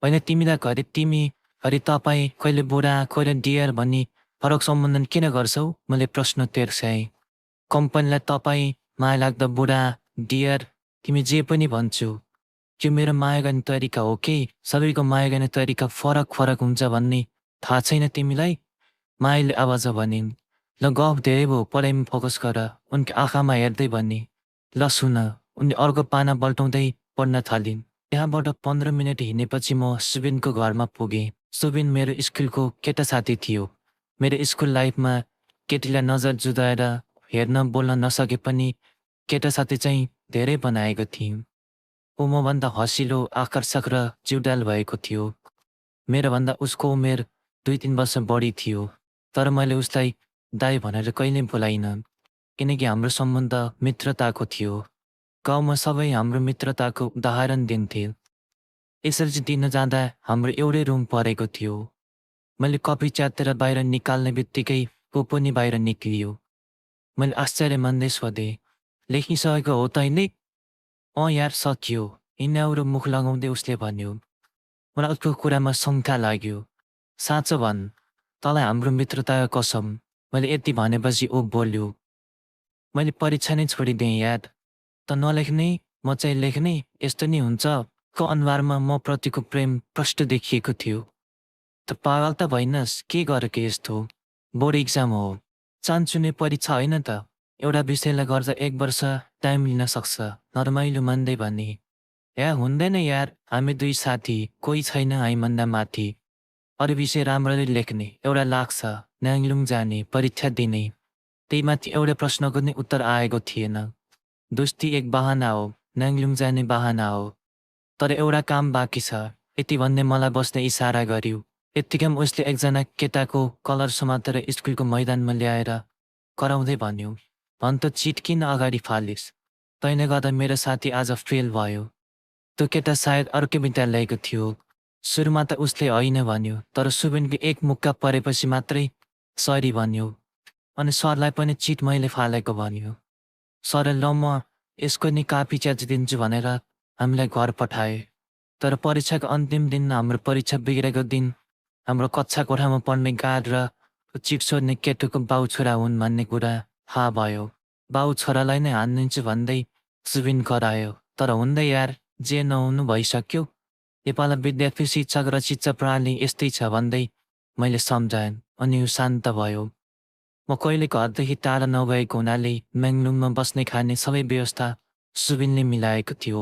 होइन तिमीलाई घरि तिमी घरि तपाईँ कहिले बुढा कहिले डियर भन्ने फरक सम्बन्धन किन गर्छौ। मैले प्रश्न तेर्स्याएँ। कम्पनीलाई तपाईँ माया लाग्दा बुढा डियर तिमी जे पनि भन्छु। त्यो मेरो माया गर्ने तरिका हो कि सबैको माया गर्ने तरिका फरक फरक हुन्छ भन्ने थाहा छैन तिमीलाई। मायाले आवाज भनिन्। ल गफ धेरै भयो पढाइमा फोकस गर। उनको आँखामा हेर्दै भने। ल सुन। उनले अर्को पाना पल्टाउँदै पढ्न थालिन्। त्यहाँबाट 15 मिनट हिँडेपछि म सुबिनको घरमा पुगेँ। सुबिन मेरो स्कुलको केटा साथी थियो। मेरो स्कुल लाइफमा केटीलाई नजर जुदाएर हेर्न बोल्न नसके पनि केटा साथी चाहिँ धेरै बनाएको थियौँ। ऊ मभन्दा हँसिलो, आकर्षक र जिउडाल भएको थियो। मेरोभन्दा उसको उमेर 2-3 वर्ष बढी थियो। तर मैले उसलाई दाइ भनेर कहिल्यै बोलाइनँ, किनकि हाम्रो सम्बन्ध मित्रताको थियो। गाउँमा सबै हाम्रो मित्रताको उदाहरण दिन्थे। यसरी दिन जाँदा हाम्रो एउटै रुम परेको थियो। मैले कपी च्यातेर बाहिर निकाल्ने बित्तिकै ऊ पनि बाहिर निक्लियो। मैले आश्चर्य मान्दै सोधेँ, लेखिसकेको हो तैँले? अँ यार, सकियो, हिँडाउरो मुख लगाउँदै उसले भन्यो। मलाई उसको कुरामा शङ्का लाग्यो। साँचो भन्, तँलाई हाम्रो मित्रताको कसम। मैले यति भनेपछि ऊ बोल्यो, मैले परीक्षा नै छोडिदिएँ यार। त नलेख्ने, म चाहिँ लेख्ने, यस्तो नि हुन्छ? को अनुहारमा म प्रतिको प्रेम प्रष्ट देखिएको थियो। त पागल त भइनस्, के गरेको यस्तो? बोर्ड इक्जाम हो, चान्चुने परीक्षा होइन त। एउटा विषयलाई गर्दा 1 वर्ष टाइम लिन सक्छ, नरमाइलो मान्दै भने। या हुँदैन यार, हामी दुई साथी, कोही छैन हामीभन्दा माथि। अरू विषय राम्ररी लेख्ने, एउटा लाग्छ, नाङलुङ जाने, परीक्षा दिने। त्यही माथि एउटा प्रश्नको नै उत्तर आएको थिएन। दोस्ती एक बहाना हो, नाङलुङ जाने बहाना हो। तर एउटा काम बाँकी छ, यति भन्दै मलाई बस्ने इसारा गर्यो। यत्तिकैमा उसले एकजना केटाको कलर समातेर स्कुलको मैदानमा ल्याएर कराउँदै भन्यो, भन त चिट किन अगाडि फालिस्? तैँले गर्दा मेरो साथी आज फेल भयो। त्यो केटा सायद अर्कै विद्यालयको थियो। सुरुमा त उसले होइन भन्यो, तर सुबिनको एक मुक्का परेपछि मात्रै सरी भन्यो। अनि सरलाई पनि चिट मैले फालेको भन्यो। सरले ल म यसको नि कापी च्याचिदिन्छु भनेर हामीलाई घर पठाए। तर परीक्षाको अन्तिम दिन, हाम्रो परीक्षा बिग्रेको दिन, हाम्रो कक्षा कोठामा पढ्ने गार्ड र चिट सोध्ने केटोको बाउ छोरा हुन् भन्ने कुरा थाहा भयो। बाउ छोरालाई नै हानिदिन्छु भन्दै सुबिन करायो। तर हुँदै यार, जे नहुनु भइसक्यो। नेपालमा विद्यार्थी शिक्षक र शिक्षा प्रणाली यस्तै छ भन्दै मैले सम्झाएँ, अनि ऊ शान्त भयो। म कहिले घरदेखि टाढा नभएको हुनाले म्याङलुङमा बस्ने खाने सबै व्यवस्था सुबिनले मिलाएको थियो।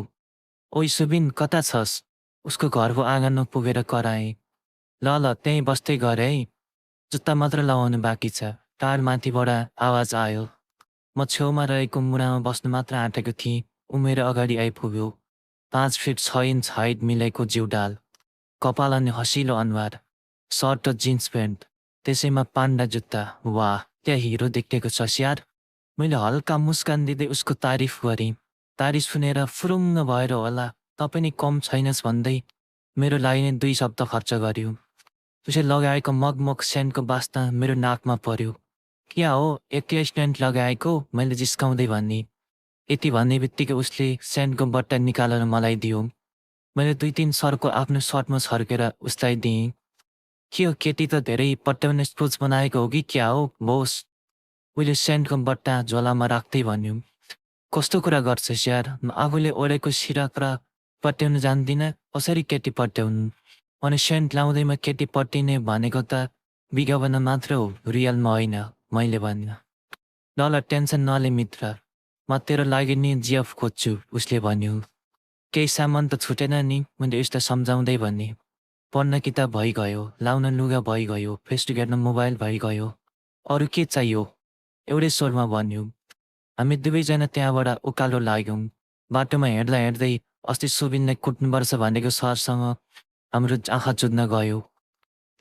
ओइ सुबिन, कता छस्? उसको घरको आँगनमा पुगेर कराएँ। ल ल, त्यहीँ बस्दै गरे है, जुत्ता मात्र लगाउनु बाँकी छ। टाढमाथिबाट आवाज आयो। म छेउमा रहेको मुरामा बस्नु मात्र आँटेको थिएँ। ऊ मेरो अगाडि आइपुग्यो। 5 फिट 6 इन्च हाइट मिलेको जिउडाल, कपाल अनि हँसिलो अनुहार, सर्ट र जिन्स प्यान्ट, त्यसैमा पान्डा जुत्ता। वाह, त्यहाँ हिरो देखेको छ यार। मैले हल्का मुस्कान दिँदै उसको तारिफ गरेँ। तारिफ सुनेर फुरुङ्ग भएर होला, त पनि कम छैनस् भन्दै मेरो लागि नै 2 शब्द खर्च गर्यो। उसले लगाएको मगमग सेन्टको बास्ना मेरो नाकमा पर्यो। क्या हो, एकै स्ट्यान्ड लगाएको? मैले जिस्काउँदै भनेँ। यति भन्ने बित्तिकै उसले सेन्टको बट्टा निकालेर मलाई दियो। मैले 2-3 सर्को आफ्नो सर्टमा छर्केर उसलाई दिएँ। के हो केटी, त धेरै पट्याउने स्पोज बनाएको हो कि क्या हो बोस? उसले सेन्टको बट्टा झोलामा राख्दै भन्यो। कस्तो कुरा गर्छस् यार, म आफूले ओढेको सिरक र पट्याउनु जान्दिनँ, कसरी केटी पट्याउनु? अनि सेन्ट लाउँदैमा केटी पट्टिने भनेको त विज्ञापन मात्र हो, रियलमा होइन, मैले भन्यो। ल ल, टेन्सन नले मित्र, म तेरो लागि नि जिएफ खोज्छु, उसले भन्यो। केही सामान त छुटेन नि, मैले उसलाई सम्झाउँदै भनेँ। पढ्न किताब भइगयो, लाउन लुगा भइगयो, फेसबुक हेर्न मोबाइल भइगयो, अरू के चाहियो? एउटै स्वरमा भन्यो। हामी दुवैजना त्यहाँबाट उकालो लाग्यौँ। बाटोमा हेर्दा हेर्दै अस्ति सुबिनलाई कुट्नुपर्छ भनेको सरसँग हाम्रो आँखा जुझ्न गयो।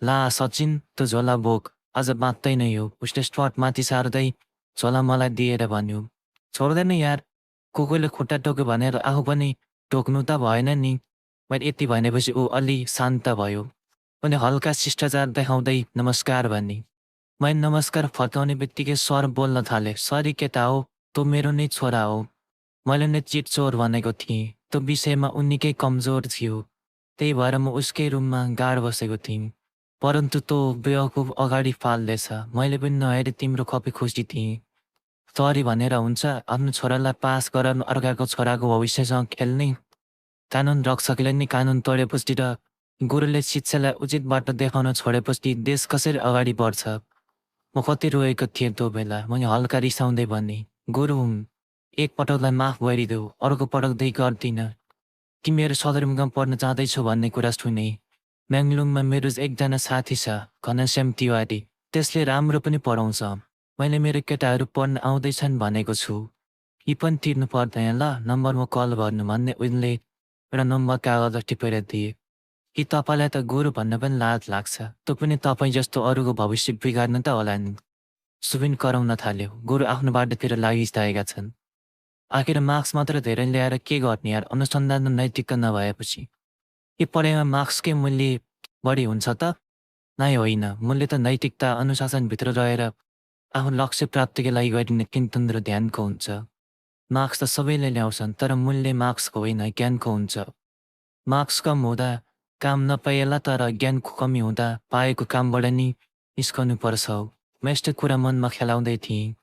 ला सचिन, त्यो झोला बोक, आज बाँच्दैन यो, उसले स्पट माथि सार्दै झोला मलाई दिएर भन्यो। छोड्दैन यार, कोहीले खुट्टा टोक्यो भनेर आफू पनि टोक्नु त भएन नि। मैले यति भनेपछि ऊ अलि शान्त भयो। उनी हल्का शिष्टाचार देखाउँदै नमस्कार भने। मैले नमस्कार फर्काउने बित्तिकै सर बोल्न थाले। सरी केटा हो, तँ मेरो नै छोरा हो। मैले नै चिट चोर भनेको थिएँ। त्यो विषयमा ऊ निकै कमजोर थियो। त्यही भएर म उसकै रुममा गाड बसेको थिएँ। परन्तु तँ बेवकुफ अगाडि फाल्दैछ। मैले पनि नहेरी तिम्रो कपी खोजी थिएँ। सरी भनेर हुन्छ? आफ्नो छोरालाई पास गराउनु अर्काको छोराको भविष्यसँग खेल्ने? कानुन रक्षकले नै कानुन तोडेपछि र गुरुले शिक्षालाई उचित बाटो देखाउन छोडेपछि देश कसरी अगाडि बढ्छ? म कति रोएको थिएँ त्यो बेला। मैले हल्का रिसाउँदै भनेँ, गुरु, एक पटकलाई माफ गरिदेऊ, अर्को पटकदेखि गर्दिनँ। कि मेरो सदरमुकाम पढ्न जाँदैछौ भन्ने कुरा सुने। म्याङ्लुङमा मेरो एकजना साथी छ घनश्याम तिवारी। त्यसले राम्रो पनि पढाउँछ। मैले मेरो केटाहरू पढ्न आउँदैछन् भनेको छु। यी पनि तिर्नु पर्दैन ल, नम्बरमा कल गर्नु भन्ने उनले एउटा नम्बर कागज टिपेर दिए। कि तपाईँलाई त गोरु भन्न पनि लाज लाग्छ, त्यो पनि तपाईँ जस्तो अरूको भविष्य बिगार्न त होला नि। सुबिन कराउन थाल्यो। गोरु आफ्नो बाटोतिर लागिसकेका छन्। आखिर मार्क्स मात्र धेरै ल्याएर के गर्ने यार, अनुसन्धान र नैतिकता नभएपछि। के पढाइमा मार्क्सकै मूल्य बढी हुन्छ त? नै होइन, मूल्य त नैतिकता अनुशासनभित्र रहेर आफ्नो लक्ष्य प्राप्तिका लागि गरिने चिन्तन र ध्यानको हुन्छ। मार्क्स त सबैले ल्याउँछन्, तर मूल्य मार्क्सको होइन ज्ञानको हुन्छ। मार्क्स कम हुँदा काम नपाइएला, तर ज्ञानको कमी हुँदा पाएको कामबाट नि निस्कनु पर्छ। म यस्तो कुरा मनमा खेलाउँदै थिएँ।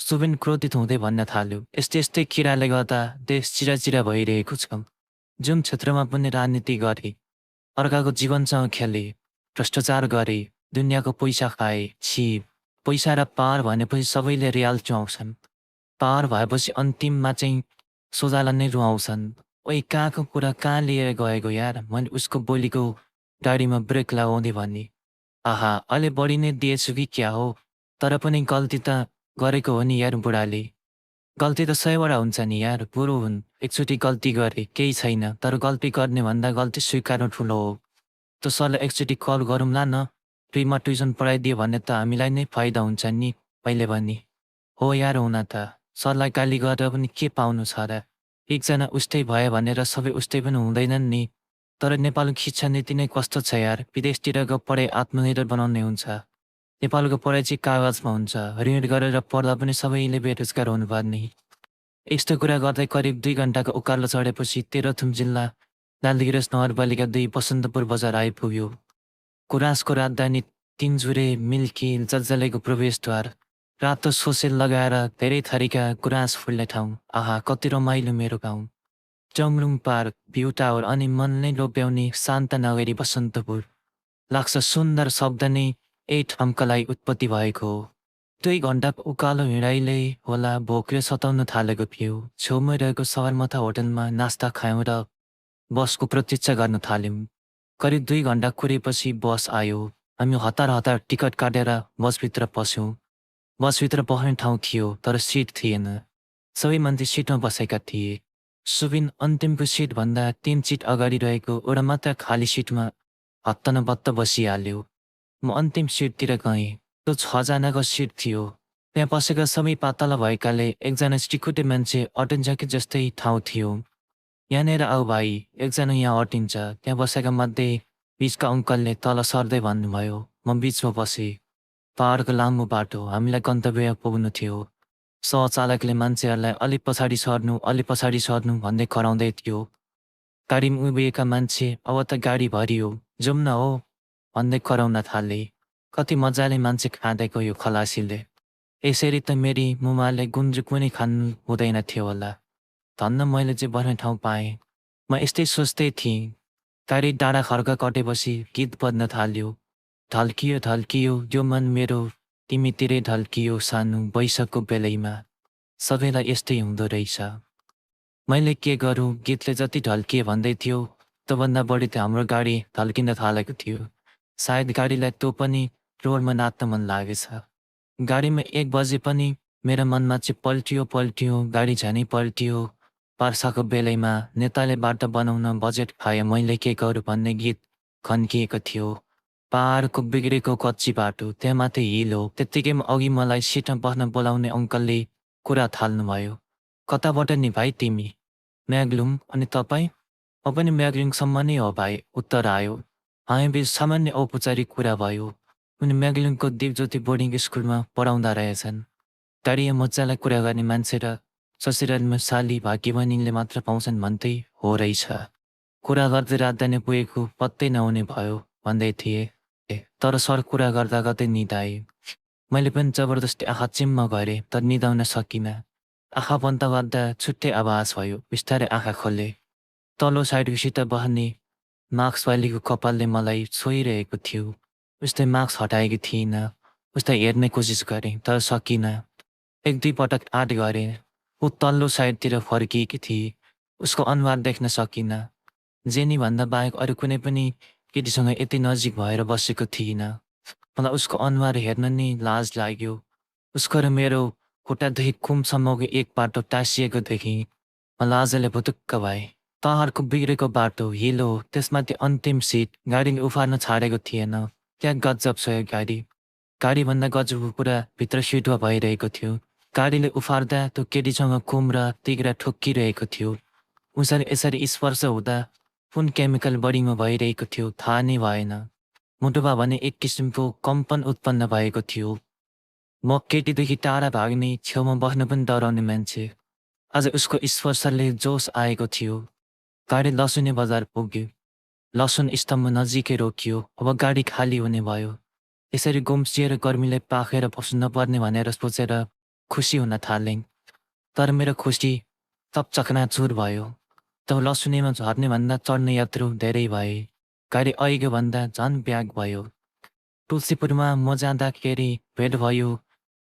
सुबिन क्रोधित हुँदै भन्न थाल्यो, यस्तै यस्तै किराले गर्दा देश चिराचिरा भइरहेको छ। जुन क्षेत्रमा पनि राजनीति गरे, अर्काको जीवनसँग खेले, भ्रष्टाचार गरे, दुनियाँको पैसा खाए, छिप। पैसा र पावर भनेपछि सबैले रियाल चुहाउँछन्। पावर भएपछि अन्तिममा चाहिँ सोझाला नै रुवाउँछन्। ओइ कहाँको कुरा कहाँ लिएर गएको यार, मैले उसको बोलीको गाडीमा ब्रेक लगाउँदै भने। आहा, अहिले बढी नै दिएछु कि क्या हो, तर पनि गल्ती त गरेको हो नि यार बुढाले। गल्ती त 100वटा हुन्छ नि यार, बुढो हुन्। एकचोटि गल्ती गरे केही छैन, तर गल्ती गर्ने भन्दा गल्ती स्वीकार्नु ठुलो हो। त सरलाई एकचोटि कल गरौँला न, फ्रीमा ट्युसन पढाइदियो भने त हामीलाई नै फाइदा हुन्छ नि, मैले भने। हो यार, हुन त सरलाई गाली गरेर पनि के पाउनु छ र। एकजना उस्तै भयो भनेर सबै उस्तै पनि हुँदैनन् नि। तर नेपालको शिक्षा नीति नै कस्तो छ यार, विदेशतिरको पढाइ आत्मनिर्भर बनाउने हुन्छ। नेपालको पढाइ चाहिँ कागजमा हुन्छ, ऋण गरेर पढ्दा पनि सबैले बेरोजगार हुनुपर्ने। यस्तो कुरा गर्दै करिब 2 घन्टाको उकालो चढेपछि तेह्रथुम जिल्ला लालगिरस नगरपालिका 2 बसन्तपुर बजार आइपुग्यो। गुराँसको राजधानी, 3 जुरे मिल्की जलजलेको प्रवेशद्वार, रातो सोसेल लगाएर धेरै थरीका गुराँस फुल्ने ठाउँ। आहा, कति रमाइलो मेरो गाउँ। चौमलुङ पार्क, भ्यू टावर अनि मनले लोभ्याउने शान्त नगरी बसन्तपुर। लाग्छ सुन्दर शब्द नै यही ठाउँका लागि उत्पत्ति भएको हो। 2 घन्टाको उकालो हिँडाइले होला भोकले सताउन थालेको थियो। छेउमै रहेको सगरमाथा होटलमा नास्ता खायौँ र बसको प्रतीक्षा गर्न थाल्यौँ। करिब 2 घन्टा कुरेपछि बस आयो। हामी हतार हतार टिकट काटेर बसभित्र पस्यौँ। बसभित्र बस्ने ठाउँ थियो, तर सिट थिएन। सबै मान्छे सिटमा बसेका थिए। सुबिन अन्तिमको सिटभन्दा 3 सिट अगाडि रहेको एउटा मात्र खाली सिटमा हत्तनबत्त बसिहाल्यो। म अन्तिम सिटतिर गएँ। त्यो 6जनाको सिट थियो। त्यहाँ बसेका सबै पातला भएकाले एकजना चिकुटे मान्छे अटिन्छ कि जस्तै ठाउँ थियो। यहाँनिर आऊ भाइ, एकजना यहाँ अटिन्छ। त्यहाँ बसेका मध्ये बिचका अङ्कलले तल सर्दै भन्नुभयो। म बिचमा बसेँ। पाहाडको लामो बाटो, हामीलाई गन्तव्य पुग्नु थियो। सहचालकले मान्छेहरूलाई अलि पछाडि सर्नु भन्दै कराउँदै थियो। गाडीमा उभिएका मान्छे अब त गाडी भरियो, जाउँ न हो भन्दै कराउन थाले। कति मजाले मान्छे खाँदै गयो खलासीले। यसरी त मेरी मुमाले गुन्द्रुक पनि खानु हुँदैन थियो होला। धन्न मैले चाहिँ बस्ने ठाउँ पाएँ। म यस्तै सोच्दै थिएँ। गाडी डाँडा खर्क कटेपछि गीत बज्न थाल्यो। ढल्कियो ढल्कियो यो मन मेरो, तिमीतिरै ढल्कियो सानो वैशाखको बेलैमा। सबैलाई यस्तै हुँदो रहेछ। मैले के गरूँ, गीतले जति ढल्किए भन्दै थियो त्योभन्दा बढी त हाम्रो गाडी ढल्किन थालेको थियो। सायद गाडीलाई त्यो पनि रोडमा नाच्न मन लागेछ। गाडीमा 1 बजे पनि मेरो मनमा चाहिँ पल्टियो, गाडी झनै पल्टियो। वर्षाको बेलैमा नेताले बाटो बनाउन बजेट खाए, मैले के गरूँ भन्ने गीत खन्किएको थियो। पाहाडको बिग्रेको कच्ची बाटो, त्यहाँ माथि हिल हो। त्यत्तिकैमा अघि मलाई सिटमा बस्न बोलाउने अङ्कलले कुरा थाल्नुभयो। कताबाट नि भाइ तिमी? म्याग्लुङ। अनि तपाईँ? म पनि म्याग्लुङसम्म नै हो भाइ, उत्तर आयो। हामीबीच सामान्य औपचारिक कुरा भयो। उनी म्याग्लुङको दिपज्योति बोर्डिङ स्कुलमा पढाउँदा रहेछन्। गाडीमा मजालाई कुरा गर्ने मान्छे र ससुरालीमा साली भाग्यमानीले मात्र पाउँछन् भन्दै हो रहेछ। कुरा गर्दै राजधानी पुगेको पत्तै नहुने भयो भन्दै थिए। तर सर कुरा गर्दा गर्दै निदाए। मैले पनि जबरजस्ती आँखा चिम्म गरेँ, तर निदाउन सकिनँ। आँखा बन्द गर्दा छुट्टै आवाज भयो। बिस्तारै आँखा खोले। तल्लो साइडसित बस्ने मार्क्सवालीको कपालले मलाई छोइरहेको थियो। उसले मार्क्स हटाएकी थिइनँ। उसलाई हेर्ने कोसिस गरेँ, तर सकिनँ। 1-2 पटक आँट गरेँ। ऊ तल्लो साइडतिर फर्किएकी थिए। उसको अनुहार देख्न सकिनँ। जेनी भन्दा बाहेक अरू कुनै पनि केटीसँग यति नजिक भएर बसेको थिइनँ। मलाई उसको अनुहार हेर्न नि लाज लाग्यो। उसको र मेरो खुट्टादेखि कुमसम्मको एक बाटो टाँसिएको देखेँ। म लाजले भुतुक्क भएँ। तहरको बिग्रेको बाटो, हिलो, त्यसमाथि अन्तिम सिट, गाडीले उफार्न छाडेको थिएन। क्या गजब छ यो गाडी। गाडीभन्दा गजबको कुरा भित्र सिटमा भइरहेको थियो। गाडीले उफार्दा त्यो केटीसँग कुम र तिग्रा ठोक्किरहेको थियो। उसरी यसरी स्पर्श हुँदा कुन केमिकल बडीमा भइरहेको थियो थाहा नै भएन। मुटुमा भने एक किसिमको कम्पन उत्पन्न भएको थियो। म केटीदेखि टाढा भाग्ने, छेउमा बस्न पनि डराउने मान्छे। आज उसको स्पर्शले जोस आएको थियो। गाडी लसुने बजार पुग्यो। लसुन स्तम्भ नजिकै रोकियो। अब गाडी खाली हुने भयो। यसरी गुम्सिएर गर्मीले पाखेर बस्नु नपर्ने भनेर सोचेर खुसी हुन थालेँ। तर मेरो खुसी तब चकनाचुर भयो। तब लसुनेमा झर्ने भन्दा चढ्ने यात्रु धेरै भए। गाडी अहिगो भन्दा झन् ब्याग भयो। तुलसीपुरमा म जाँदाखेरि भेट भयो।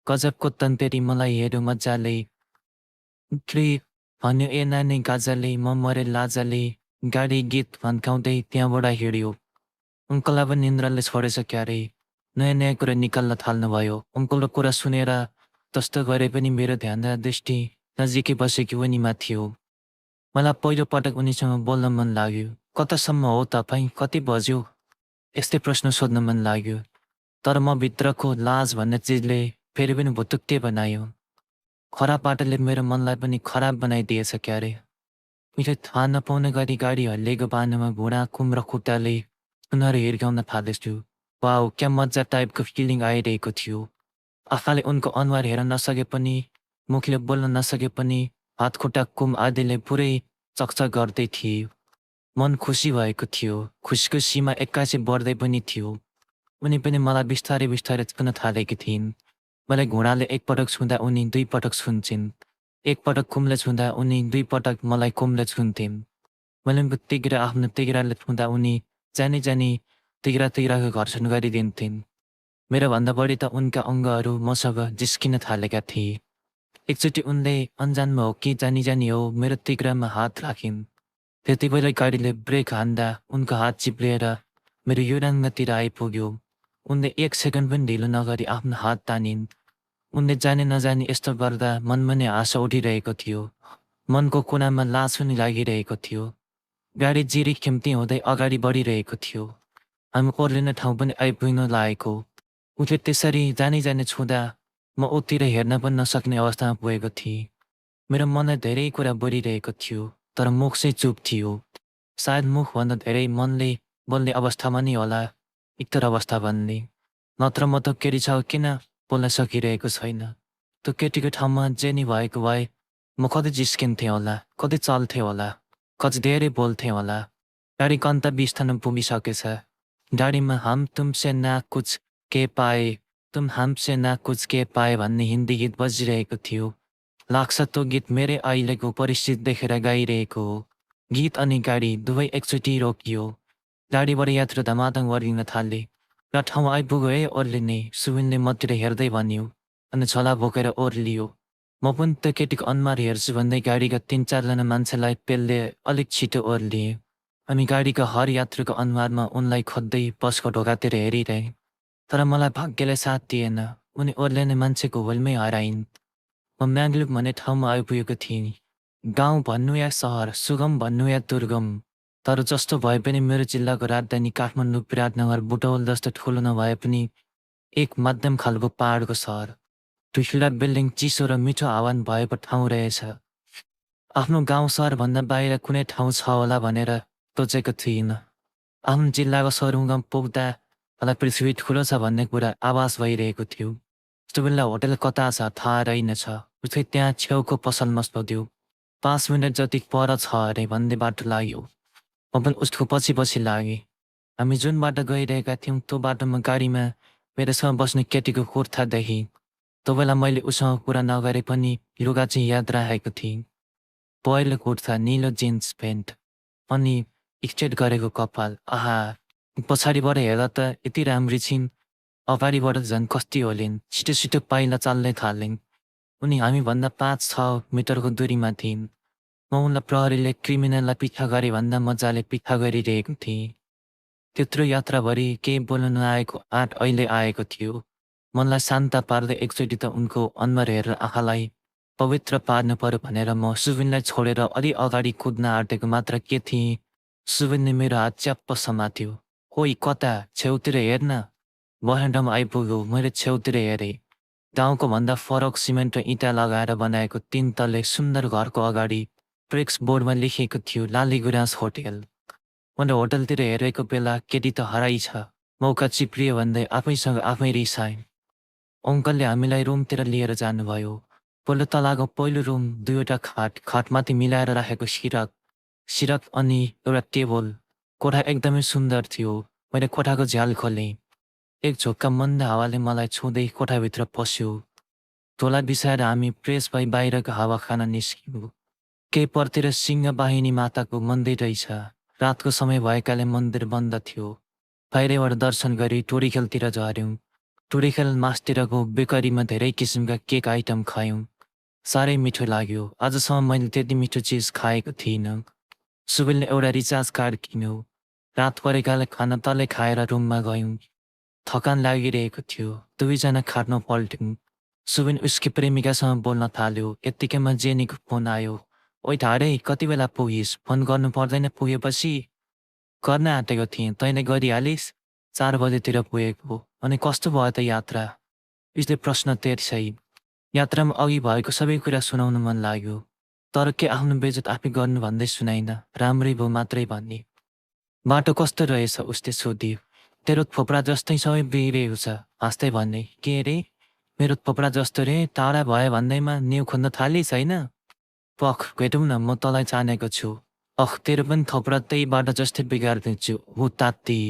गजबको तन्तेरी मलाई हेऱ्यो मजाले। क्री भन्यो ए नानी गाजाले, म मरे लाजाले। गाडी गीत भन्काउँदै त्यहाँबाट हिँड्यो। अङ्कललाई पनि निन्द्राले छोडेछ क्यारे। नयाँ नयाँ कुरा निकाल्न थाल्नुभयो। अङ्कलको कुरा सुनेर जस्तो गरे पनि मेरो ध्यान र दृष्टि नजिकै बसेकी उनीमा थियो। मलाई पहिलोपटक उनीसँग बोल्न मन लाग्यो। कतासम्म हो तपाईँ, कति बज्यो? यस्तै प्रश्न सोध्न मन लाग्यो। तर म भित्रको लाज भन्ने चिजले फेरि पनि भुतुक्कै बनायो। खराब बाटोले मेरो मनलाई पनि खराब बनाइदिएछ क्यारे। मैले थाहा नपाउने गरी गाडी हल्लिएको बाटोमा घुँडा कुम र खुट्टाले उनीहरू हिर्काउन थालेछु। वाउ, क्या मजा टाइपको फिलिङ आइरहेको थियो। आँखाले उनको अनुहार हेर्न नसके पनि, मुखले बोल्न नसके पनि हात खुट्टा कुम आदिले पुरै चकचक गर्दै थिए। मन खुसी भएको थियो। खुसीको सीमा एक्कासी बढ्दै पनि थियो। उनी पनि मलाई बिस्तारै बिस्तारै छुन थालेकी थिइन्। मलाई घुँडाले एकपटक छुँदा उनी दुई पटक छुन्छन्। एकपटक कुमले छुँदा उनी दुई पटक मलाई कुमले छुन्थिन्। मैले तिग्रा आफ्नो तिग्राले छुँदा उनी जानी जानी तिग्राको घर्षण गरिदिन्थिन्। मेरो भन्दा बढी त उनका अङ्गहरू मसँग जिस्किन थालेका थिए। एकचोटि उनले अन्जानमा हो कि जानी जानी हो मेरो तिग्रामा हात राखिन्। त्यति बेला गाडीले ब्रेक हान्दा उनको हात चिप्लिएर मेरो युराङ्गतिर आइपुग्यो। उनले एक सेकेन्ड पनि ढिलो नगरी आफ्नो हात तानिन्। उनले जाने नजानी यस्तो गर्दा मनमा नै आशा उठिरहेको थियो। मनको कुनामा लाज पनि लागिरहेको थियो। गाडी जिरी खिम्ती हुँदै अगाडि बढिरहेको थियो। हामी ओर्लिने ठाउँ पनि आइपुग्न लागेको। उसले त्यसरी जानी जानी छुँदा म उतिर हेर्न पनि नसक्ने अवस्थामा पुगेको थिएँ। मेरो मनलाई धेरै कुरा बोलिरहेको थियो, तर मुख चाहिँ चुप थियो। सायद मुखभन्दा धेरै मनले बोल्ने अवस्थामा नै होला, इतर अवस्था भन्ने। नत्र म त केटी छ किन बोल्न सकिरहेको छैन। त्यो केटीको ठाउँमा जे नि भएको भए म कति जिस्किन्थेँ होला, कति चल्थेँ होला, कति धेरै बोल्थेँ होला। गाडी गन्तव्य स्थानमा पुगिसकेछ। गाडीमा हम तुमसे ना कुछ के पाए, तुम हमसे ना कुछ के पाए भन्ने हिन्दी गीत बजिरहेको थियो। लाग्छ त्यो गीत मेरै अहिलेको परिस्थिति देखेर गाइरहेको हो। गीत अनि गाडी दुवै एकचोटि रोकियो। गाडीबाट यात्रु धमाधम ओर्लिन थाले। र ठाउँ आइपुग्यो है ओर्लिने, सुविनले मतिर हेर्दै भन्यो अनि झोला बोकेर ओर्लियो। म पनि त्यो केटीको अनुहार हेर्छु भन्दै गाडीका 3-4 मान्छेलाई पेलले अलिक छिटो ओर्लिएँ। हामी गाडीको हर यात्रुको अनुहारमा उनलाई खोज्दै बसको ढोकातिर हेरिरहे। तर मलाई भाग्यले साथ दिएन। उनी ओर्लिने मान्छेको होलमै हराइन्। म म्याङ्लुक भन्ने ठाउँमा आइपुगेको थिएँ। गाउँ भन्नु या सहर, सुगम भन्नु या दुर्गम, तर जस्तो भए पनि मेरो जिल्लाको राजधानी काठमाडौँ विराटनगर बुटवल जस्तो ठुलो नभए पनि एक मध्यम खालको पहाडको सहर। ठुला बिल्डिङ, चिसो र मिठो हावा भएको ठाउँ रहेछ। आफ्नो गाउँ सहरभन्दा बाहिर कुनै ठाउँ छ होला भनेर सोचेको थिइनँ। आफ्नो जिल्लाको सरुगाम पुग्दा मलाई पृथ्वी ठुलो छ भन्ने कुरा आभास भइरहेको थियो। यस्तो बेला होटल कता छ थाहा रहेनछ। उसले त्यहाँ छेउको पसलमा सोध्यो। 5 मिनट जति पर छ अरे भन्दै बाटो लाग्यो। म पनि उसको पछि पछि लागेँ। हामी जुन बाटो गइरहेका थियौँ त्यो बाटोमा गाडीमा मेरोसँग बस्ने केटीको कुर्ता देखेँ। त्यो बेला मैले उसँग कुरा नगरे पनि लुगा चाहिँ याद राखेको थिएँ। पहेँलो कुर्ता, निलो जिन्स प्यान्ट अनि स्ट्रेट गरेको कपाल। आहा, पछाडिबाट हेर्दा त यति राम्री छिन्, अगाडिबाट झन् कस्ती होलिन्। छिटो छिटो पाइला चाल्दै थालिन्। उनी हामीभन्दा 5-6 मिटरको दूरीमा थिइन्। म उनलाई प्रहरीले क्रिमिनललाई पिछा गरे भन्दा मजाले पिछा गरिरहेको थिएँ। त्यत्रो यात्राभरि केही बोल्न नआएको आँट अहिले आएको थियो। मनलाई शान्त पार्दै एकचोटि त उनको अनुहार हेरेर आँखालाई पवित्र पार्नु पर्यो भनेर म सुबिनलाई छोडेर अलि अगाडि कुद्न आँटेको मात्र के थिएँ, सुबिनले मेरो हात च्याप्प समात्यो। "ओइ कता, छेउतिर हेर्न।" बहेन्डम आइपुग्यो। मैले छेउतिर हेरेँ। गाउँको भन्दा फरक सिमेन्ट र इँटा लगाएर बनाएको 3 तल्ले सुन्दर घरको अगाडि प्रेक्स बोर्डमा लेखिएको थियो लाली गुराँस होटेल। मैले होटलतिर हेरेको बेला केटी त हराइ छ। मौका चिप्रियो भन्दै आफैसँग आफै रिसाएँ। अङ्कलले हामीलाई रुमतिर लिएर जानुभयो। पल्लो तलाको पहिलो रुम, 2वटा खाट, खाटमाथि मिलाएर राखेको सिरक अनि एउटा टेबल। कोठा एकदमै सुन्दर थियो। मैले कोठाको झ्याल खोलेँ। एक झोक्का मन्द हावाले मलाई छुँदै कोठाभित्र पस्यो। झोला बिसाएर हामी प्रेस भई बाहिरको हावा खान निस्क्यौँ। केही परतिर सिंहवाहिनी माताको मन्दिर रहेछ। रातको समय भएकाले मन्दिर बन्द थियो। बाहिरबाट दर्शन गरी टोरीखेलतिर झऱ्यौँ। टोरीखेल मासतिरको बेकरीमा धेरै किसिमका केक आइटम खायौँ। साह्रै मिठो लाग्यो। आजसम्म मैले त्यति मिठो चिज खाएको थिइनँ। सुबिलले एउटा रिचार्ज कार्ड किन्यो। रात परेकाले खाना तलै खाएर रुममा गयौँ। थकान लागिरहेको थियो। दुवैजना खाटमा पल्ट्यौँ। सुबिन उसकी प्रेमिकासँग बोल्न थाल्यो। यत्तिकैमा जेनीको फोन आयो। "ओइ ठाडै, कति बेला पुगिस्? फोन गर्नु पर्दैन पुगेपछि?" "गर्न आँटेको थिएँ, तैँले गरिहालिस्?" 4 बजेतिर पुगेको। "अनि कस्तो भयो त यात्रा?" उसले प्रश्न तेर्स्याई। यात्रामा अघि भएको सबै कुरा सुनाउन मन लाग्यो। तर के आफ्नो बेइज्जत आफै गर्नु भन्दै सुनाइन। राम्रै भयो मात्रै भन्ने। "बाटो कस्तो रहेछ?" उसले सोध्यो। "तेरो थोप्रा जस्तै सबै बिग्रिएको छ," हाँस्दै भन्ने। "के रे?" "मेरो थोप्रा जस्तो रे, टाढा भयो भन्दैमा निउ खोज्न थालिस् होइन?" "पख, भेटौँ न, म तँलाई चाहेको छु।" "अख, तेरो पनि थोप्रा त्यही बाटो जस्तै बिगारिदिन्छु, हु तात्ती।"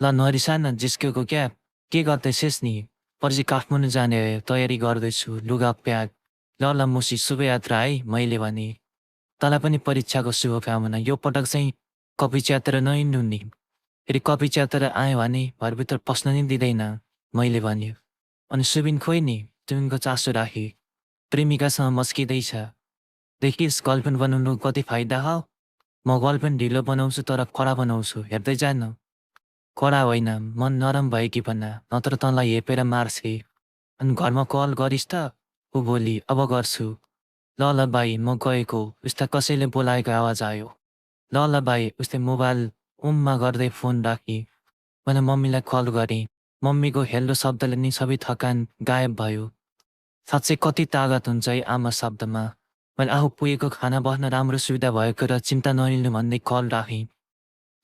"ल नरिसा न, जिस्केको क्या? के गर्दैछस् नि?" "पर्सि काठमाडौँ जाने तयारी गर्दैछु, लुगा प्याक।" "ल ल मुसी, शुभयात्रा है," मैले भने। "तँलाई पनि परीक्षाको शुभकामना। यो पटक चाहिँ कफी च्यातेर नहिँड्नु नि। फेरि कफी च्यातेर आयो भने घरभित्र पस्न नि दिँदैन," मैले भन्यो। "अनि सुबिन खोइ नि?" सुबिनको चासो राखे। "प्रेमिकासँग मस्किँदैछ। देखिस्, गर्लफ्रेन्ड बनाउनु कति फाइदा हो। म गर्लफ्रेन्ड ढिलो बनाउँछु तर कडा बनाउँछु, हेर्दै जान।" "कडा होइन, मन नरम भएकी बना, नत्र तँलाई हेपेर मार्छे। अनि घरमा कल गरिस् त?" ऊ बोली। "अब गर्छु।" "ल ल बाई, म गएको।" उसलाई कसैले बोलाएको आवाज आयो। "ल ल बाई।" उसले मोबाइल उम्मा गर्दै फोन राखी। मैले मम्मीलाई कल गरेँ। मम्मीको हेल्लो शब्दले नि सबै थकान गायब भयो। साँच्चै कति तागत हुन्छ है आमा शब्दमा। मैले आफू पुगेको खाना बस्न राम्रो सुविधा भएको र चिन्ता नलिनु भन्दै कल राखेँ।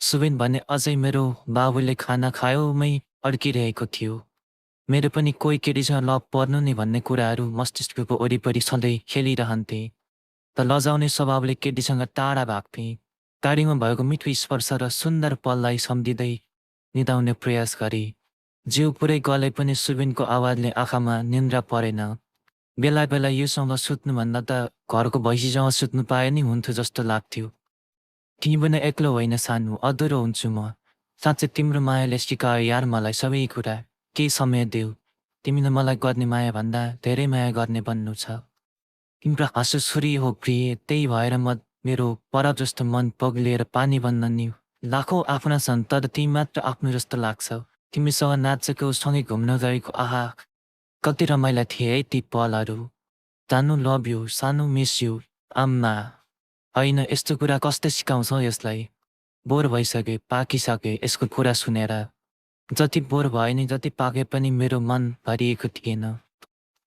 सुबिन भने अझै मेरो बाबुले खाना खायोमै अड्किरहेको थियो। मेरो पनि कोही केटीसँग लभ पर्नु नि भन्ने कुराहरू मस्तिष्कको वरिपरि सधैँ खेलिरहन्थे। त लजाउने स्वभावले केटीसँग टाढा भाग्थेँ। गाडीमा भएको मिठो स्पर्श र सुन्दर पललाई सम्झिँदै निदाउने प्रयास गरेँ। जिउ पुरै गले पनि सुबिनको आवाजले आँखामा निन्द्रा परेन। बेला बेला योसँग सुत्नुभन्दा त घरको भैँसीसँग सुत्नु पाए नि हुन्थ्यो जस्तो लाग्थ्यो। "तिमी पनि एक्लो होइन सानो, अधुरो हुन्छु म। साँच्चै तिम्रो मायाले सिकायो यार मलाई सबै कुरा। केही समय देऊ। तिमीले मलाई गर्ने माया भन्दा धेरै माया गर्ने बन्नु छ। तिम्रो हाँसो छुरी हो प्रिय, त्यही भएर मेरो पराब जस्तो मन पग्लिएर पानी बन्न नि लाखौँ आफ्ना छन् तर तिमी मात्र आफ्नो जस्तो लाग्छ। तिमीसँग नाचेको, सँगै घुम्न गएको, आहा कति रमाइला थिए है ती पलहरू। जानु लभ यु, सानो मिस यु, आम्मा। होइन, यस्तो कुरा कसले सिकाउँछ यसलाई? बोर भइसके, पाकिसके यसको कुरा सुनेर। जति बोर भए नि जति पाके पनि मेरो मन भरिएको थिएन।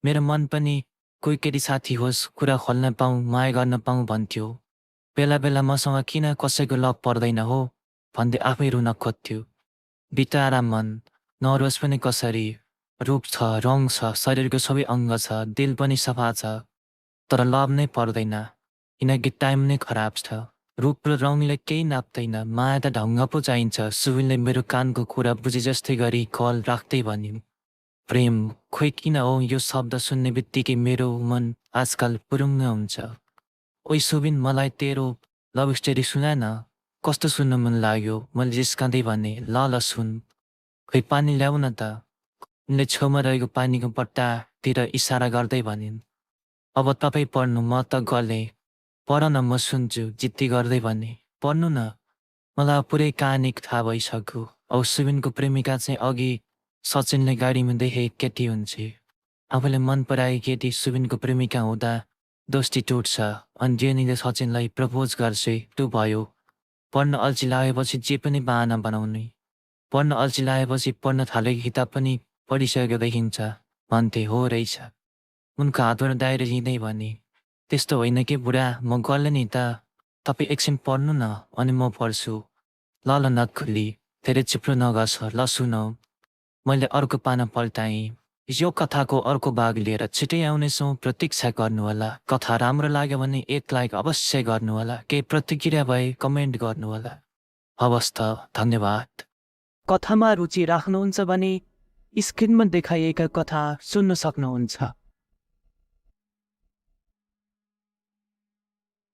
मेरो मन पनि कोही केटी साथी होस्, कुरा खोल्न पाऊँ, माया गर्न पाऊँ भन्थ्यो। बेला बेला मसँग किन कसैको लभ पर्दैन हो भन्दै आफै रुन खोज्थ्यो। बिचारा मन, नरोस् पनि कसरी। रूप छ, रङ छ, शरीरको सबै अङ्ग छ, दिल पनि सफा छ। तर लभ नै पर्दैन, किनकि टाइम नै खराब छ। रूप र रङले केही नाप्दैन, माया त ढङ्ग पो चाहिन्छ। सुबिनले मेरो कानको कुरा बुझे जस्तै गरी कल राख्दै भन्यो। प्रेम, खोइ किन हो यो शब्द सुन्ने बित्तिकै मेरो मन आजकल पुरुङ्ग हुन्छ। "ओइ सुबिन, मलाई तेरो लभ स्टोरी सुना न। कस्तो सुन्न मन लाग्यो?" मैले जिस्काँदै भने। "ल ल सुन।" "खै पानी ल्याउ न त।" उनले छेउमा रहेको पानीको बट्टातिर इसारा गर्दै भनिन्। "अब तपाईँ पढ्नु, म त गलेँ। पढ न, म सुन्छु," जिद्दी गर्दै भने। "पढ्नु न।" मलाई पुरै कहानी थाहा भइसक्यो। औ सुबिनको प्रेमिका चाहिँ अघि सचिनले गाडीमा देखे केटी हुन्छ। आफूले मन पराए केटी सुबिनको प्रेमिका हुँदा दोस्ती टुट्छ अनि जेनीले सचिनलाई प्रपोज गर्छ। त्यो भयो। पढ्न अल्छी लागेपछि जे पनि बहाना बनाउने। पढ्न अल्छी लागेपछि पढ्न थालेको किताब पनि पढिसकेको देखिन्छ भन्थे। हो रहेछ। उनको हातबाट दाहिर हिँड्दै भने, त्यस्तो होइन कि बुढा, म गर्ले नि त। तपाईँ एकछिन पढ्नु न अनि म पढ्छु। ल ल नक्खुली, धेरै चिप्लो नगर्छ, ल सुन। मैले अर्को पाना पल्टाएँ। यो कथाको अर्को भाग लिएर छिटै आउनेछौँ, प्रतीक्षा गर्नुहोला। कथा राम्रो लाग्यो भने एक लाइक अवश्य गर्नुहोला। केही प्रतिक्रिया भए कमेन्ट गर्नुहोला। हवस् त, धन्यवाद। कथामा रुचि राख्नुहुन्छ भने स्क्रिनमा देखाइएका कथा सुन्न सक्नुहुन्छ।